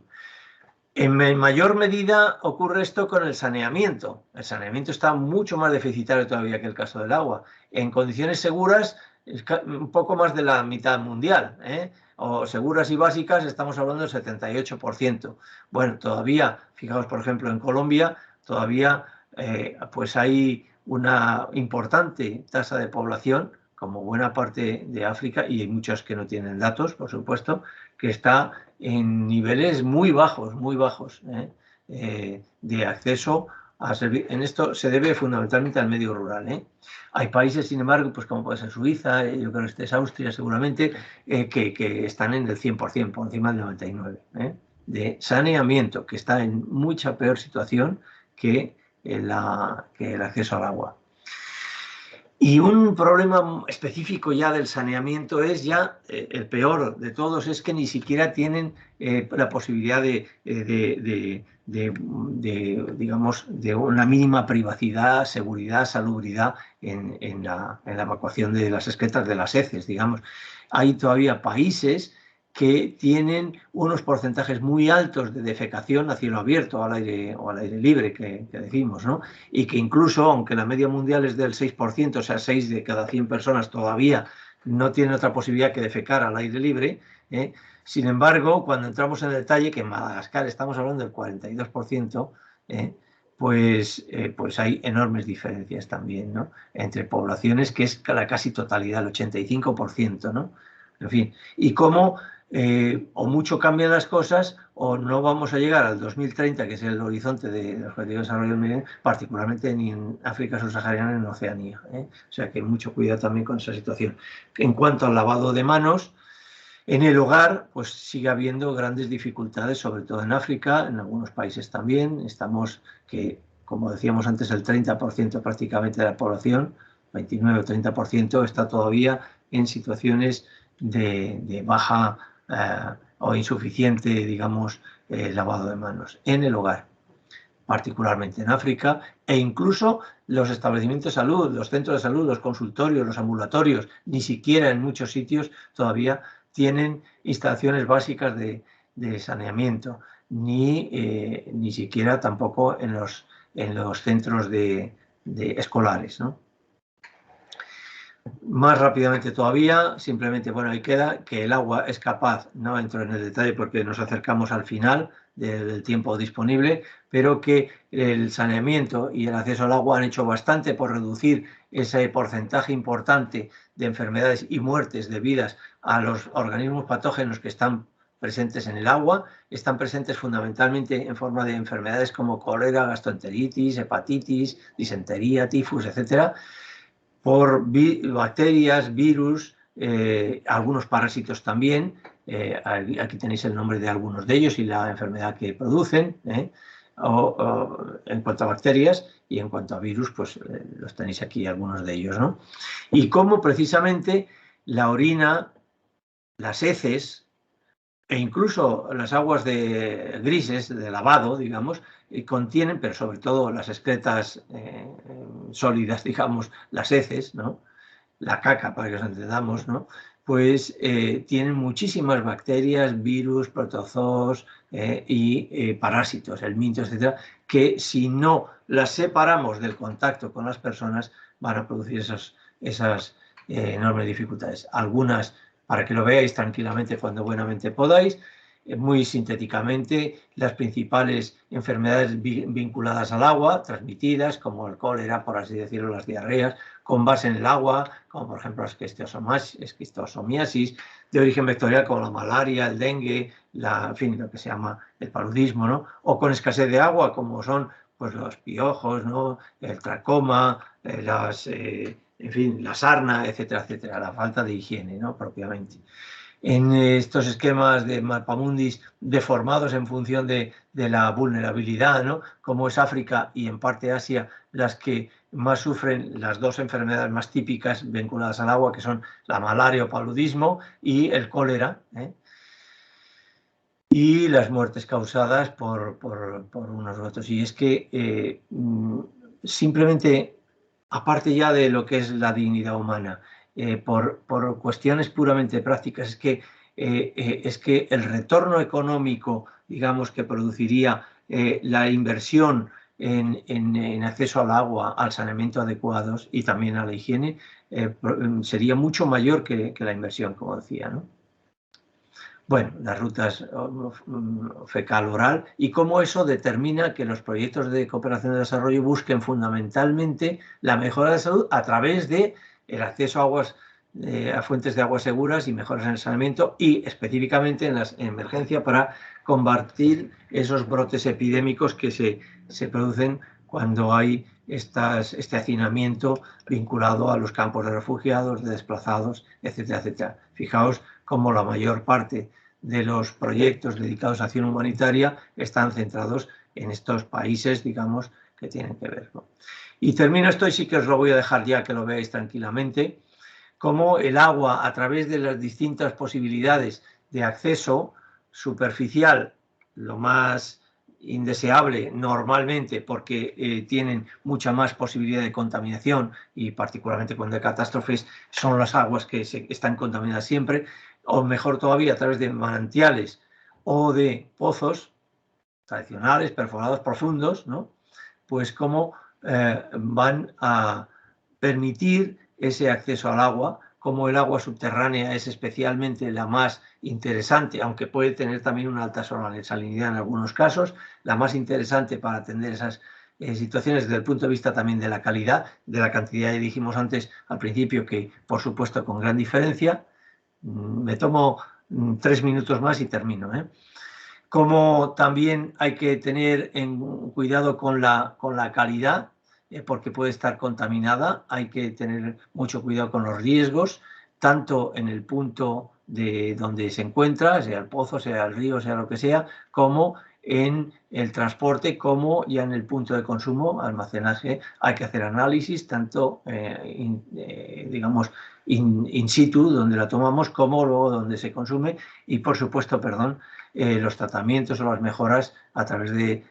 En mayor medida ocurre esto con el saneamiento. El saneamiento está mucho más deficitario todavía que el caso del agua. En condiciones seguras, es un poco más de la mitad mundial, o seguras y básicas, estamos hablando del 78%. Bueno, todavía, fijaos, por ejemplo, en Colombia, todavía pues hay una importante tasa de población, como buena parte de África, y hay muchos que no tienen datos, por supuesto, que está en niveles muy bajos de acceso a servicios. En esto se debe fundamentalmente al medio rural. Hay países, sin embargo, pues como puede ser Suiza, yo creo que este es Austria seguramente, que están en el 100%, por encima del 99%, de saneamiento, que está en mucha peor situación que el acceso al agua. Y un problema específico ya del saneamiento es ya, el peor de todos, es que ni siquiera tienen la posibilidad digamos, de una mínima privacidad, seguridad, salubridad en la evacuación de las excretas, de las heces, digamos. Hay todavía países que tienen unos porcentajes muy altos de defecación a cielo abierto, al aire libre, que decimos, ¿no? Y que incluso, aunque la media mundial es del 6%, o sea, 6 de cada 100 personas todavía no tienen otra posibilidad que defecar al aire libre, sin embargo, cuando entramos en el detalle, que en Madagascar estamos hablando del 42%, pues hay enormes diferencias también, ¿no? Entre poblaciones, que es la casi totalidad, el 85%, ¿no? En fin, y cómo o mucho cambian las cosas o no vamos a llegar al 2030, que es el horizonte del Objetivo de Desarrollo Milenio, particularmente ni en África subsahariana ni en Oceanía. O sea que mucho cuidado también con esa situación. En cuanto al lavado de manos, en el hogar pues sigue habiendo grandes dificultades, sobre todo en África, en algunos países también. Estamos que, como decíamos antes, el 30% prácticamente de la población, 29 o 30%, está todavía en situaciones de baja o insuficiente, digamos, lavado de manos en el hogar, particularmente en África, e incluso los establecimientos de salud, los centros de salud, los consultorios, los ambulatorios, ni siquiera en muchos sitios todavía tienen instalaciones básicas de saneamiento, ni siquiera tampoco en los centros escolares, ¿no? Más rápidamente todavía, simplemente, bueno, ahí queda que el agua es capaz, no entro en el detalle porque nos acercamos al final del tiempo disponible, pero que el saneamiento y el acceso al agua han hecho bastante por reducir ese porcentaje importante de enfermedades y muertes debidas a los organismos patógenos que están presentes en el agua. Están presentes fundamentalmente en forma de enfermedades como cólera, gastroenteritis, hepatitis, disentería, tifus, etcétera, por bacterias, virus, algunos parásitos también. Aquí tenéis el nombre de algunos de ellos y la enfermedad que producen, en cuanto a bacterias, y en cuanto a virus, pues los tenéis aquí algunos de ellos, ¿no? Y cómo precisamente la orina, las heces e incluso las aguas grises de lavado, digamos, contienen, pero sobre todo las excretas sólidas, digamos, las heces, ¿no? La caca, para que os entendamos, ¿no? pues tienen muchísimas bacterias, virus, protozoos y parásitos, helmintos, etcétera, que si no las separamos del contacto con las personas van a producir esas enormes dificultades. Algunas, para que lo veáis tranquilamente cuando buenamente podáis, muy sintéticamente, las principales enfermedades vinculadas al agua, transmitidas, como el cólera, por así decirlo, las diarreas, con base en el agua, como por ejemplo la esquistosomiasis, de origen vectorial como la malaria, el dengue, en fin, lo que se llama el paludismo, ¿no? O con escasez de agua, como son pues, los piojos, ¿no? El tracoma, en fin, la sarna, etcétera, etcétera, la falta de higiene, ¿no? Propiamente. En estos esquemas de mapamundis deformados en función de la vulnerabilidad, ¿no? Como es África y en parte Asia las que más sufren las dos enfermedades más típicas vinculadas al agua, que son la malaria o paludismo y el cólera, y las muertes causadas por unos u otros. Y es que simplemente, aparte ya de lo que es la dignidad humana, por cuestiones puramente prácticas, es que el retorno económico, digamos, que produciría la inversión en acceso al agua, al saneamiento adecuados y también a la higiene, sería mucho mayor que la inversión, como decía, ¿no? Bueno, las rutas fecal-oral y cómo eso determina que los proyectos de cooperación de desarrollo busquen fundamentalmente la mejora de salud a través de el acceso a fuentes de agua seguras y mejoras en el saneamiento y específicamente en la emergencia para combatir esos brotes epidémicos que se producen cuando hay este hacinamiento vinculado a los campos de refugiados, de desplazados, etcétera, etcétera. Fijaos cómo la mayor parte de los proyectos dedicados a acción humanitaria están centrados en estos países, digamos, que tienen que ver, ¿no? Y termino esto y sí que os lo voy a dejar ya que lo veáis tranquilamente, cómo el agua, a través de las distintas posibilidades de acceso superficial, lo más indeseable normalmente porque tienen mucha más posibilidad de contaminación y particularmente cuando hay catástrofes son las aguas que están contaminadas siempre, o mejor todavía a través de manantiales o de pozos tradicionales, perforados profundos, ¿no? Pues cómo van a permitir ese acceso al agua, como el agua subterránea es especialmente la más interesante, aunque puede tener también una alta salinidad en algunos casos, la más interesante para atender esas situaciones desde el punto de vista también de la calidad, de la cantidad, y dijimos antes al principio que por supuesto con gran diferencia. Me tomo 3 minutos más y termino, ¿eh? Como también hay que tener cuidado con la calidad, porque puede estar contaminada, hay que tener mucho cuidado con los riesgos, tanto en el punto de donde se encuentra, sea el pozo, sea el río, sea lo que sea, como en el transporte, como ya en el punto de consumo, almacenaje. Hay que hacer análisis, tanto, digamos, in situ, donde la tomamos, como luego donde se consume, y por supuesto, perdón, los tratamientos o las mejoras a través de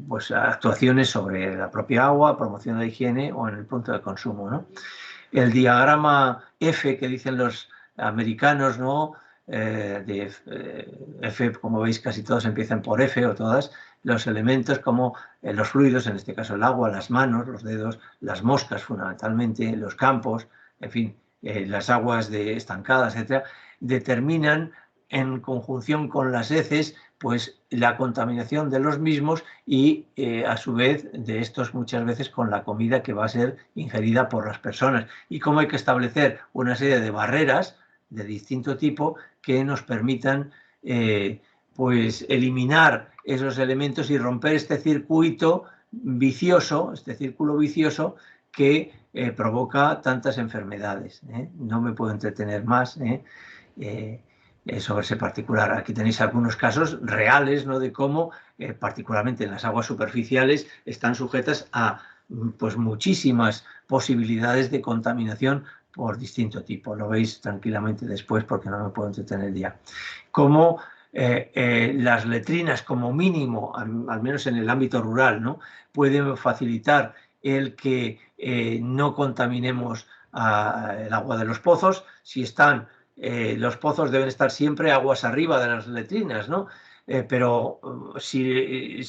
pues, actuaciones sobre la propia agua, promoción de la higiene o en el punto de consumo, ¿no? El diagrama F que dicen los americanos, ¿no? F, como veis, casi todos empiezan por F o todas, los elementos como los fluidos, en este caso el agua, las manos, los dedos, las moscas fundamentalmente, los campos, en fin, las aguas estancadas, etcétera, determinan en conjunción con las heces, pues la contaminación de los mismos y a su vez de estos muchas veces con la comida que va a ser ingerida por las personas. Y cómo hay que establecer una serie de barreras de distinto tipo que nos permitan pues eliminar esos elementos y romper este circuito vicioso, este círculo vicioso que provoca tantas enfermedades. No me puedo entretener más sobre ese particular. Aquí tenéis algunos casos reales, ¿no? De cómo, particularmente en las aguas superficiales, están sujetas a pues, muchísimas posibilidades de contaminación por distinto tipo. Lo veis tranquilamente después porque no me puedo entretener ya. Como las letrinas, como mínimo, al menos en el ámbito rural, ¿no? Pueden facilitar el que no contaminemos el agua de los pozos. Si están, los pozos deben estar siempre aguas arriba de las letrinas, ¿no? Pero si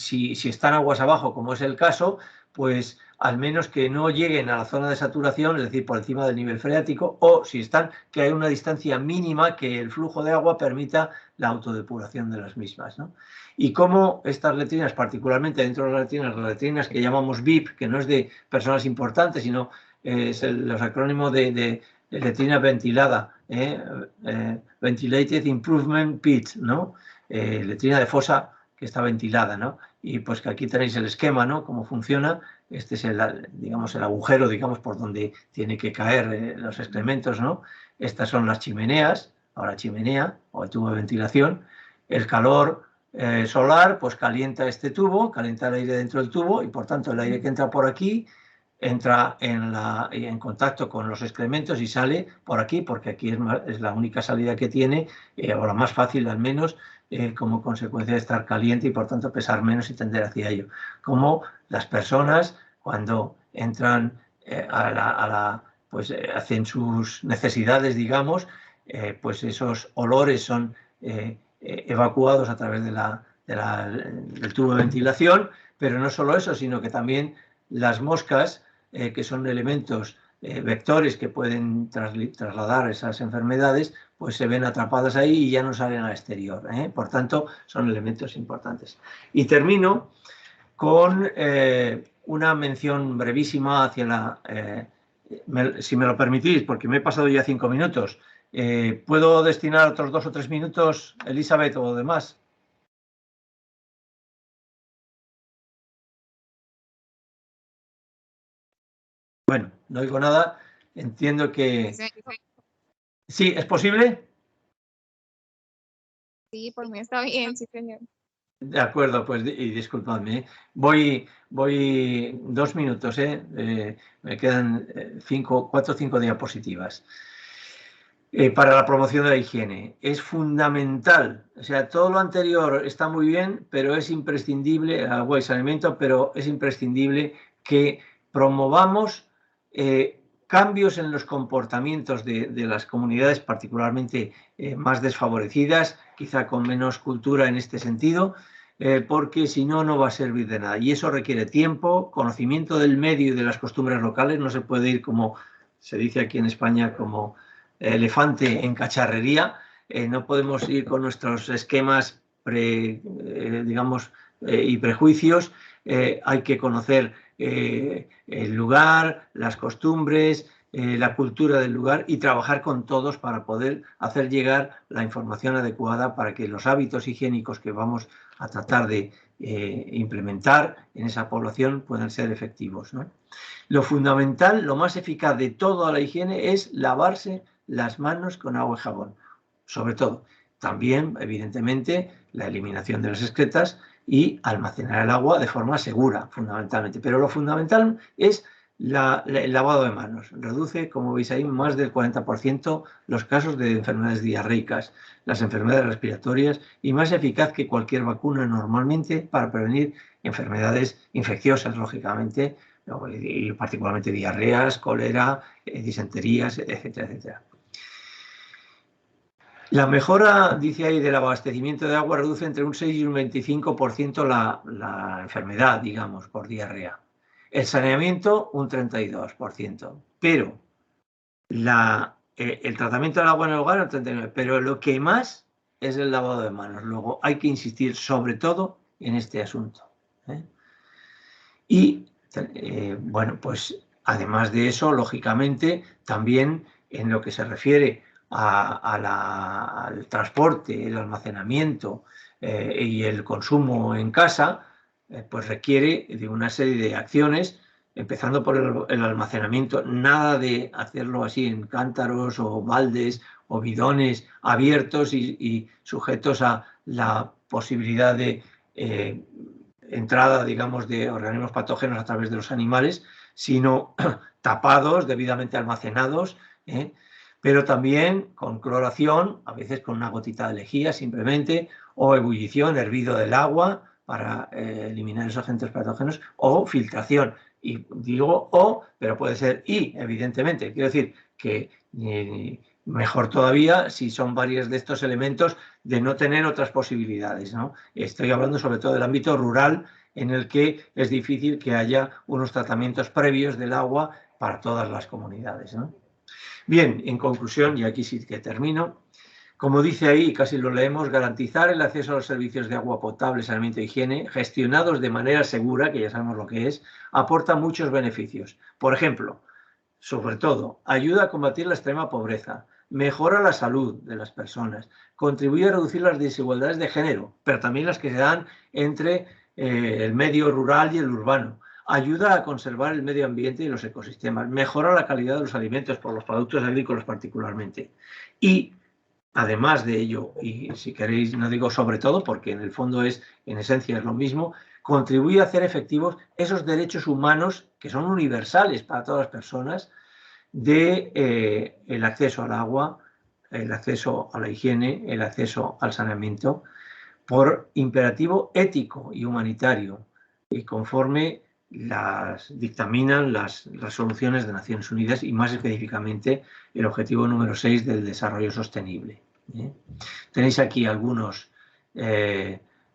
están aguas abajo, como es el caso, pues al menos que no lleguen a la zona de saturación, es decir, por encima del nivel freático, o si están, que hay una distancia mínima que el flujo de agua permita la autodepuración de las mismas, ¿no? Y cómo estas letrinas, particularmente dentro de las letrinas que llamamos VIP, que no es de personas importantes, sino es los acrónimos de letrina ventilada, Ventilated Improvement Pit, ¿no? Letrina de fosa que está ventilada, ¿no? Y pues que aquí tenéis el esquema, ¿no? Cómo funciona. Este es digamos, el agujero, digamos, por donde tiene que caer los excrementos, ¿no? Estas son las chimeneas, ahora chimenea o el tubo de ventilación. El calor solar, pues calienta este tubo, calienta el aire dentro del tubo y, por tanto, el aire que entra por aquí entra en contacto con los excrementos y sale por aquí, porque aquí es la única salida que tiene, o la más fácil al menos, como consecuencia de estar caliente y por tanto pesar menos y tender hacia ello. Como las personas cuando entran pues hacen sus necesidades, digamos, pues esos olores son evacuados a través del tubo de ventilación, pero no solo eso, sino que también las moscas, que son elementos vectores que pueden trasladar esas enfermedades, pues se ven atrapadas ahí y ya no salen al exterior. Por tanto, son elementos importantes. Y termino con una mención brevísima hacia si me lo permitís, porque me he pasado ya 5 minutos. ¿Puedo destinar otros 2 o 3 minutos, Elizabeth, o demás? Bueno, no oigo nada. Entiendo que... ¿Sí? ¿Es posible? Sí, por mí está bien, sí, señor. De acuerdo, pues y disculpadme. Voy 2 minutos, me quedan 4 o 5 diapositivas. Para la promoción de la higiene. Es fundamental, o sea, todo lo anterior está muy bien, pero es imprescindible, agua y saneamiento, pero es imprescindible que promovamos cambios en los comportamientos de las comunidades, particularmente más desfavorecidas, quizá con menos cultura en este sentido, porque si no, no va a servir de nada. Y eso requiere tiempo, conocimiento del medio y de las costumbres locales. No se puede ir, como se dice aquí en España, como elefante en cacharrería. No podemos ir con nuestros esquemas digamos, y prejuicios. Hay que conocer el lugar, las costumbres, la cultura del lugar y trabajar con todos para poder hacer llegar la información adecuada para que los hábitos higiénicos que vamos a tratar de implementar en esa población puedan ser efectivos, ¿no? Lo fundamental, lo más eficaz de toda la higiene es lavarse las manos con agua y jabón, sobre todo. También, evidentemente, la eliminación de las excretas y almacenar el agua de forma segura, fundamentalmente. Pero lo fundamental es el lavado de manos. Reduce, como veis ahí, más del 40% los casos de enfermedades diarreicas, las enfermedades respiratorias, y más eficaz que cualquier vacuna normalmente para prevenir enfermedades infecciosas, lógicamente, y particularmente diarreas, cólera, disenterías, etcétera, etcétera. La mejora, dice ahí, del abastecimiento de agua reduce entre un 6 y un 25% la enfermedad, digamos, por diarrea. El saneamiento, un 32%. Pero el tratamiento del agua en el hogar, un 39%. Pero lo que más es el lavado de manos. Luego hay que insistir sobre todo en este asunto. Y, bueno, pues además de eso, lógicamente, también en lo que se refiere al transporte, el almacenamiento y el consumo en casa, pues requiere de una serie de acciones, empezando por el almacenamiento. Nada de hacerlo así en cántaros o baldes o bidones abiertos y sujetos a la posibilidad de entrada, digamos, de organismos patógenos a través de los animales, sino tapados, debidamente almacenados, pero también con cloración, a veces con una gotita de lejía simplemente, o ebullición, hervido del agua para eliminar esos agentes patógenos, o filtración. Y digo o, pero puede ser y, evidentemente. Quiero decir que mejor todavía si son varios de estos elementos de no tener otras posibilidades, ¿no? Estoy hablando sobre todo del ámbito rural, en el que es difícil que haya unos tratamientos previos del agua para todas las comunidades, ¿no? Bien, en conclusión, y aquí sí que termino, como dice ahí, casi lo leemos, garantizar el acceso a los servicios de agua potable, saneamiento e higiene, gestionados de manera segura, que ya sabemos lo que es, aporta muchos beneficios. Por ejemplo, sobre todo, ayuda a combatir la extrema pobreza, mejora la salud de las personas, contribuye a reducir las desigualdades de género, pero también las que se dan entre el medio rural y el urbano, ayuda a conservar el medio ambiente y los ecosistemas, mejora la calidad de los alimentos por los productos agrícolas particularmente. Y además de ello, y si queréis, no digo sobre todo, porque en el fondo en esencia es lo mismo, contribuye a hacer efectivos esos derechos humanos que son universales para todas las personas, de el acceso al agua, el acceso a la higiene, el acceso al saneamiento, por imperativo ético y humanitario, y conforme las dictaminan las resoluciones de Naciones Unidas y más específicamente el objetivo número 6 del desarrollo sostenible. Tenéis aquí algunos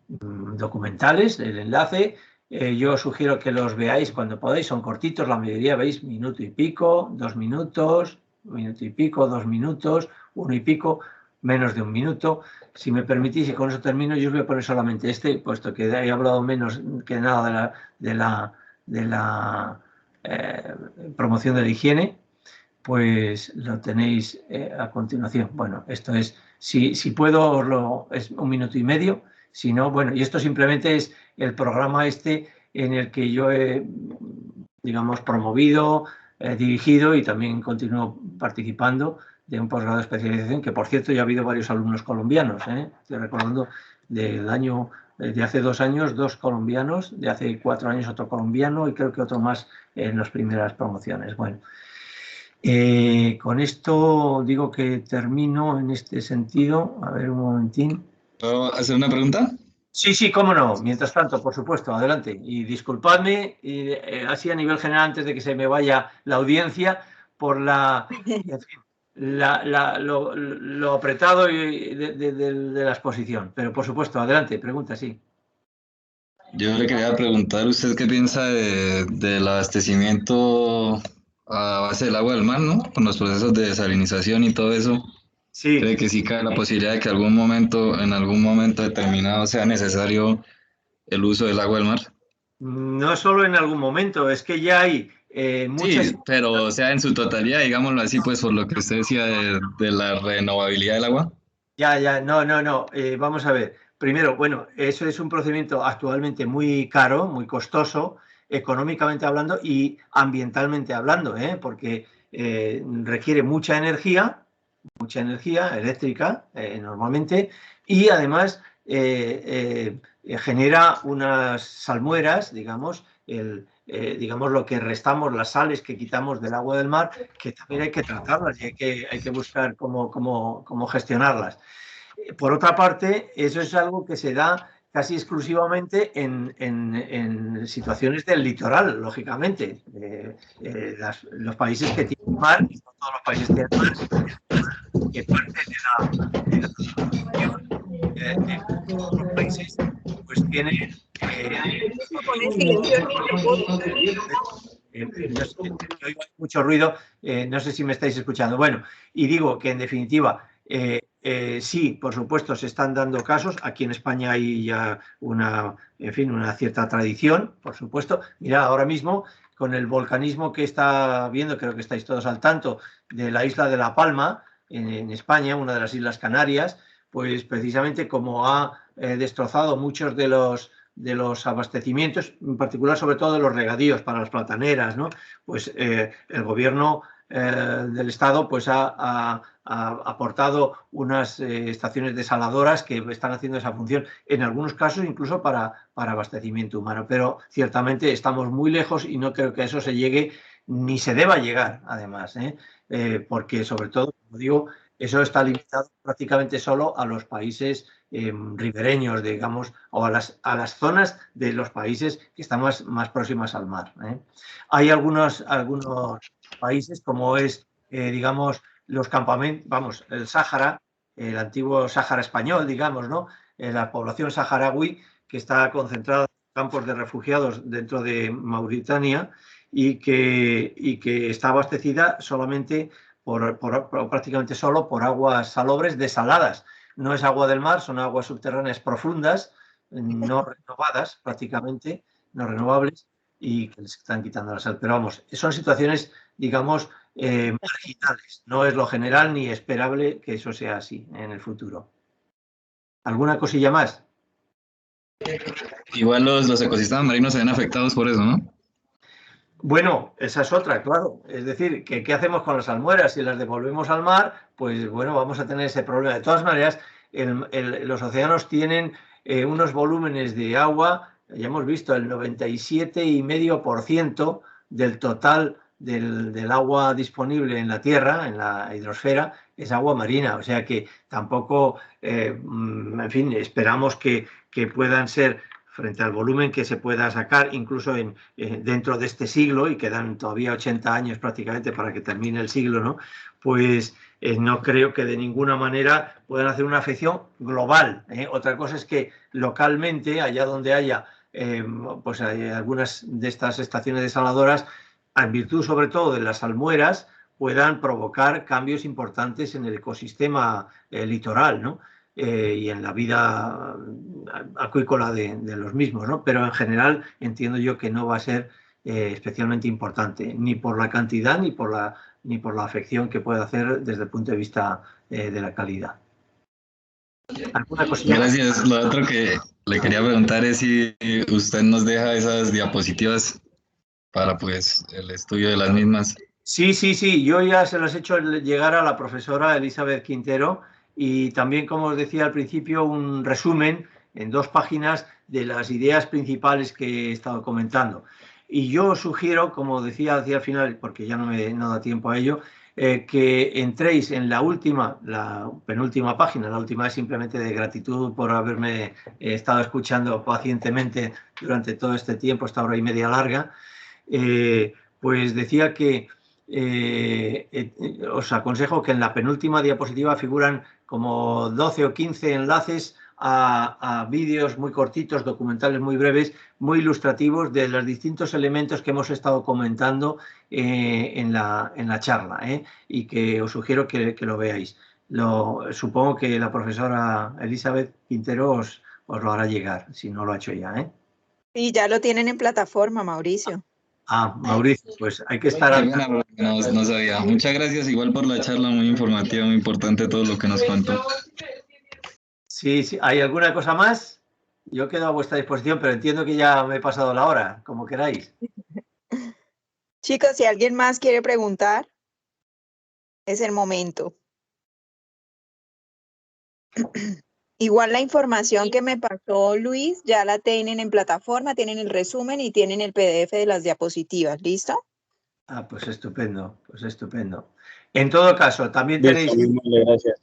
documentales, el enlace. Yo os sugiero que los veáis cuando podáis, son cortitos, la mayoría veis minuto y pico, 2 minutos, minuto y pico, 2 minutos, 1 y pico, menos de 1 minuto. Si me permitís, y con eso termino, yo os voy a poner solamente este, puesto que he hablado menos que nada de la promoción de la higiene, pues lo tenéis a continuación. Bueno, esto es, si puedo, es 1 minuto y medio, si no, bueno, y esto simplemente es el programa en el que yo he, digamos, promovido, dirigido y también continúo participando de un posgrado de especialización, que por cierto ya ha habido varios alumnos colombianos, estoy recordando de hace 2 años, 2 colombianos, de hace 4 años otro colombiano y creo que otro más en las primeras promociones. Bueno, con esto digo que termino en este sentido. A ver, un momentín. ¿Puedo hacer una pregunta? Sí, sí, cómo no. Mientras tanto, por supuesto, adelante. Y disculpadme, así a nivel general, antes de que se me vaya la audiencia, por en fin, lo apretado de la exposición. Pero, por supuesto, adelante, pregunta, sí. Yo le quería preguntar, ¿usted qué piensa del abastecimiento a base del agua del mar, ¿no? Con los procesos de desalinización y todo eso. Sí. ¿Cree que sí cabe la posibilidad de que en algún momento determinado sea necesario el uso del agua del mar? No solo en algún momento, es que ya hay muchas... Sí, pero o sea, en su totalidad, digámoslo así, pues por lo que usted decía de la renovabilidad del agua. Ya, no. Vamos a ver. Primero, bueno, eso es un procedimiento actualmente muy caro, muy costoso, económicamente hablando y ambientalmente hablando, porque requiere mucha energía eléctrica normalmente, y además genera unas salmueras, digamos, digamos lo que restamos, las sales que quitamos del agua del mar, que también hay que tratarlas y hay que buscar cómo gestionarlas. Por otra parte, eso es algo que se da casi exclusivamente en situaciones del litoral, lógicamente. Los países que tienen mar, y no todos los países tienen mar, que parte de los países pues tienen mucho ruido, no sé si me estáis escuchando. Bueno, y digo que en definitiva sí, por supuesto, se están dando casos. Aquí en España hay ya una cierta tradición, por supuesto. Mirad, ahora mismo, con el volcanismo que está viendo, creo que estáis todos al tanto, de la isla de La Palma, en España, una de las Islas Canarias, pues precisamente como ha destrozado muchos de los abastecimientos, en particular sobre todo de los regadíos para las plataneras, ¿no? Pues el gobierno del Estado pues ha aportado unas estaciones desaladoras que están haciendo esa función, en algunos casos incluso para abastecimiento humano, pero ciertamente estamos muy lejos y no creo que a eso se llegue ni se deba llegar, además, porque sobre todo, como digo, Eso está limitado prácticamente solo a los países ribereños, digamos, o a las zonas de los países que están más próximas al mar. Hay algunos países, como es, digamos, los campamentos, vamos, el Sáhara, el antiguo Sáhara español, digamos, ¿no? La población saharaui, que está concentrada en campos de refugiados dentro de Mauritania y que está abastecida solamente prácticamente solo por aguas salobres desaladas. No es agua del mar, son aguas subterráneas profundas, no renovadas prácticamente, no renovables, y que les están quitando la sal. Pero vamos, son situaciones, digamos, marginales. No es lo general ni esperable que eso sea así en el futuro. ¿Alguna cosilla más? Igual los ecosistemas marinos se ven afectados por eso, ¿no? Bueno, esa es otra, claro. Es decir, que ¿qué hacemos con las salmueras? Si las devolvemos al mar, pues bueno, vamos a tener ese problema. De todas maneras, los océanos tienen unos volúmenes de agua, ya hemos visto, el 97,5% del total del agua disponible en la Tierra, en la hidrosfera, es agua marina. O sea que tampoco, en fin, esperamos que puedan ser, frente al volumen que se pueda sacar, incluso dentro de este siglo, y quedan todavía 80 años prácticamente para que termine el siglo, ¿no? Pues no creo que de ninguna manera puedan hacer una afección global. Otra cosa es que localmente, allá donde haya pues hay algunas de estas estaciones desaladoras, en virtud sobre todo de las salmueras, puedan provocar cambios importantes en el ecosistema litoral, ¿no? Y en la vida acuícola de los mismos, ¿no? Pero en general entiendo yo que no va a ser especialmente importante, ni por la cantidad ni por la afección que puede hacer desde el punto de vista de la calidad. ¿Alguna cosilla? Gracias. Lo otro que le quería preguntar es si usted nos deja esas diapositivas para pues el estudio de las mismas. Sí, yo ya se las he hecho llegar a la profesora Elizabeth Quintero, y también, como os decía al principio, un resumen en 2 páginas de las ideas principales que he estado comentando. Y yo os sugiero, como decía hacia el final, porque ya no da tiempo a ello, que entréis en la penúltima página. La última es simplemente de gratitud por haberme estado escuchando pacientemente durante todo este tiempo, esta hora y media larga. Pues decía que os aconsejo que en la penúltima diapositiva figuran como 12 o 15 enlaces a vídeos muy cortitos, documentales muy breves, muy ilustrativos de los distintos elementos que hemos estado comentando en la charla, y que os sugiero que lo veáis. Supongo que la profesora Elizabeth Quintero os lo hará llegar, si no lo ha hecho ya. Sí, ya lo tienen en plataforma, Mauricio. Mauricio, pues hay que estar al tanto. No sabía. Muchas gracias igual por la charla, muy informativa, muy importante todo lo que nos contó. Sí, ¿hay alguna cosa más? Yo quedo a vuestra disposición, pero entiendo que ya me he pasado la hora, como queráis. Chicos, si alguien más quiere preguntar, es el momento. Igual la información que me pasó Luis, ya la tienen en plataforma, tienen el resumen y tienen el PDF de las diapositivas. ¿Listo? Pues estupendo, En todo caso, también tenéis... Gracias.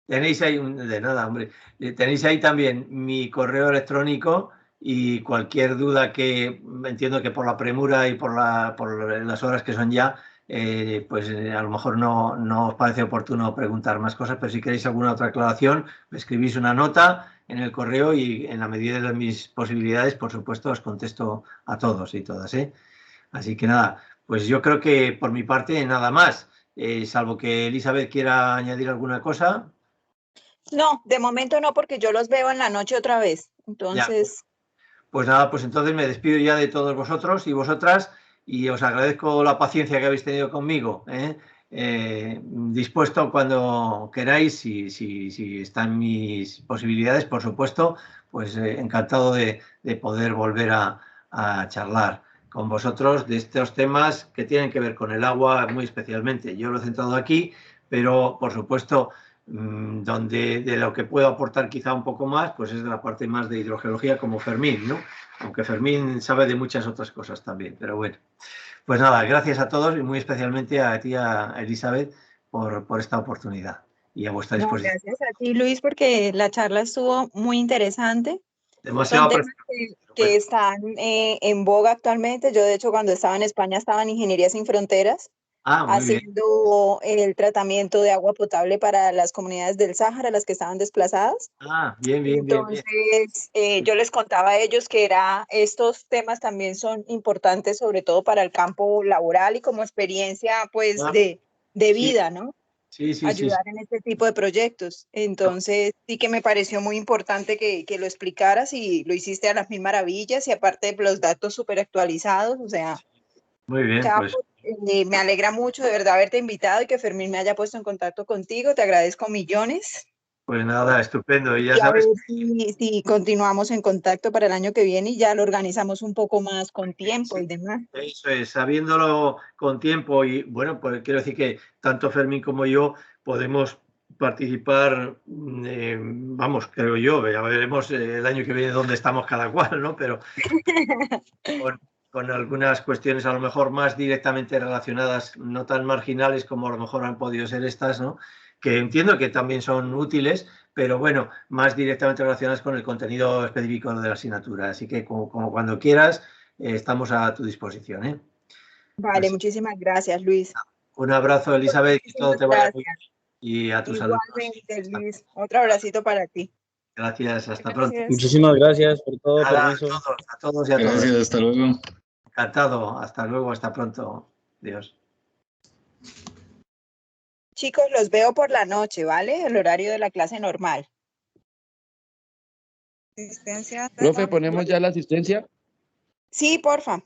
Tenéis ahí, de nada, hombre, tenéis ahí también mi correo electrónico, y cualquier duda que entiendo que por la premura y por las horas que son ya, pues a lo mejor no os parece oportuno preguntar más cosas, pero si queréis alguna otra aclaración, me escribís una nota en el correo y en la medida de mis posibilidades, por supuesto, os contesto a todos y todas, Así que nada, pues yo creo que por mi parte nada más, salvo que Elizabeth quiera añadir alguna cosa. No, de momento no, porque yo los veo en la noche otra vez. Entonces... Ya. Pues nada, pues entonces me despido ya de todos vosotros y vosotras, y os agradezco la paciencia que habéis tenido conmigo. Dispuesto cuando queráis, si están mis posibilidades, por supuesto, pues encantado de poder volver a charlar con vosotros de estos temas que tienen que ver con el agua muy especialmente. Yo lo he centrado aquí, pero por supuesto... donde de lo que puedo aportar quizá un poco más, pues es de la parte más de hidrogeología, como Fermín, ¿no? Aunque Fermín sabe de muchas otras cosas también, pero bueno. Pues nada, gracias a todos y muy especialmente a ti, a Elizabeth, por esta oportunidad. y a vuestra No, disposición. gracias a ti, Luis, porque la charla estuvo muy interesante. Demasiado Son temas que están en boga actualmente. Yo, de hecho, cuando estaba en España, estaba en Ingeniería Sin Fronteras, muy bien. haciendo el tratamiento de agua potable para las comunidades del Sáhara, las que estaban desplazadas. Bien, bien, bien, bien. Entonces, yo les contaba a ellos que estos temas también son importantes, sobre todo para el campo laboral y como experiencia, pues, de vida, ¿no? Sí, sí, Ayudar sí. en este tipo de proyectos. Entonces, sí que me pareció muy importante que lo explicaras y lo hiciste a las mil maravillas y aparte los datos súper actualizados. O sea, Muy bien, Chapo, pues. me alegra mucho de verdad haberte invitado y que Fermín me haya puesto en contacto contigo. Te agradezco millones. Pues nada, estupendo. Y ya Y a sabes, ver si continuamos en contacto para el año que viene y ya lo organizamos un poco más con tiempo y demás. eso es, sabiéndolo con tiempo y bueno, pues quiero decir que tanto Fermín como yo podemos participar, vamos, creo yo, ya veremos el año que viene dónde estamos cada cual, ¿no? Pero con algunas cuestiones a lo mejor más directamente relacionadas, no tan marginales como a lo mejor han podido ser estas, ¿no? Que entiendo que también son útiles, pero bueno, más directamente relacionadas con el contenido específico de la asignatura. Así que como cuando quieras, estamos a tu disposición, ¿eh? Vale, Así, muchísimas gracias, Luis. un abrazo, Elizabeth, que todo Muchísimas te vaya muy gracias. bien y a tus alumnos. Igualmente, Luis. Otro abracito para ti. Gracias, hasta pronto. Gracias. Muchísimas gracias por todo, Nada, permiso. a todos y a todas. Gracias, hasta luego. Encantado, hasta luego, hasta pronto. Adiós. Chicos, los veo por la noche, ¿vale? El horario de la clase normal. Asistencia. Profe, ponemos ya la asistencia. Sí, porfa.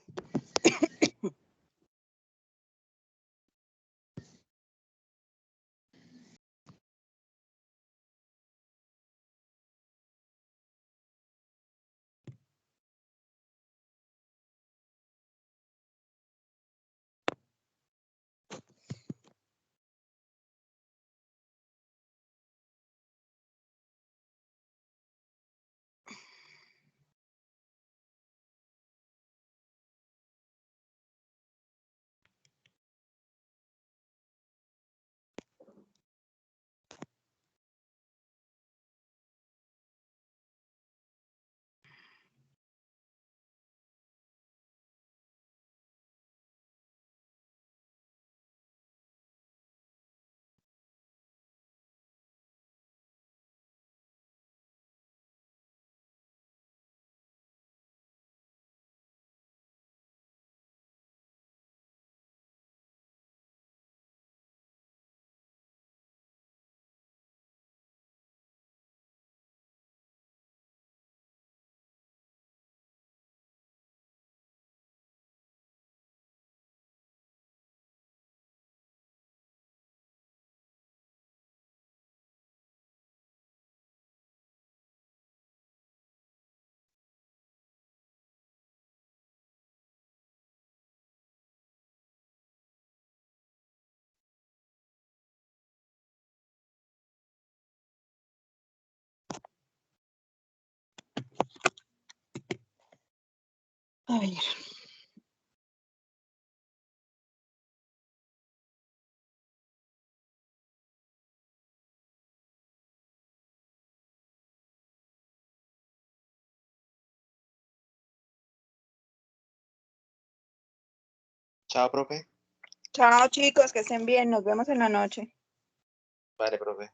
A ver. Chao, profe. Chao, chicos, que estén bien. Nos vemos en la noche. Vale, profe.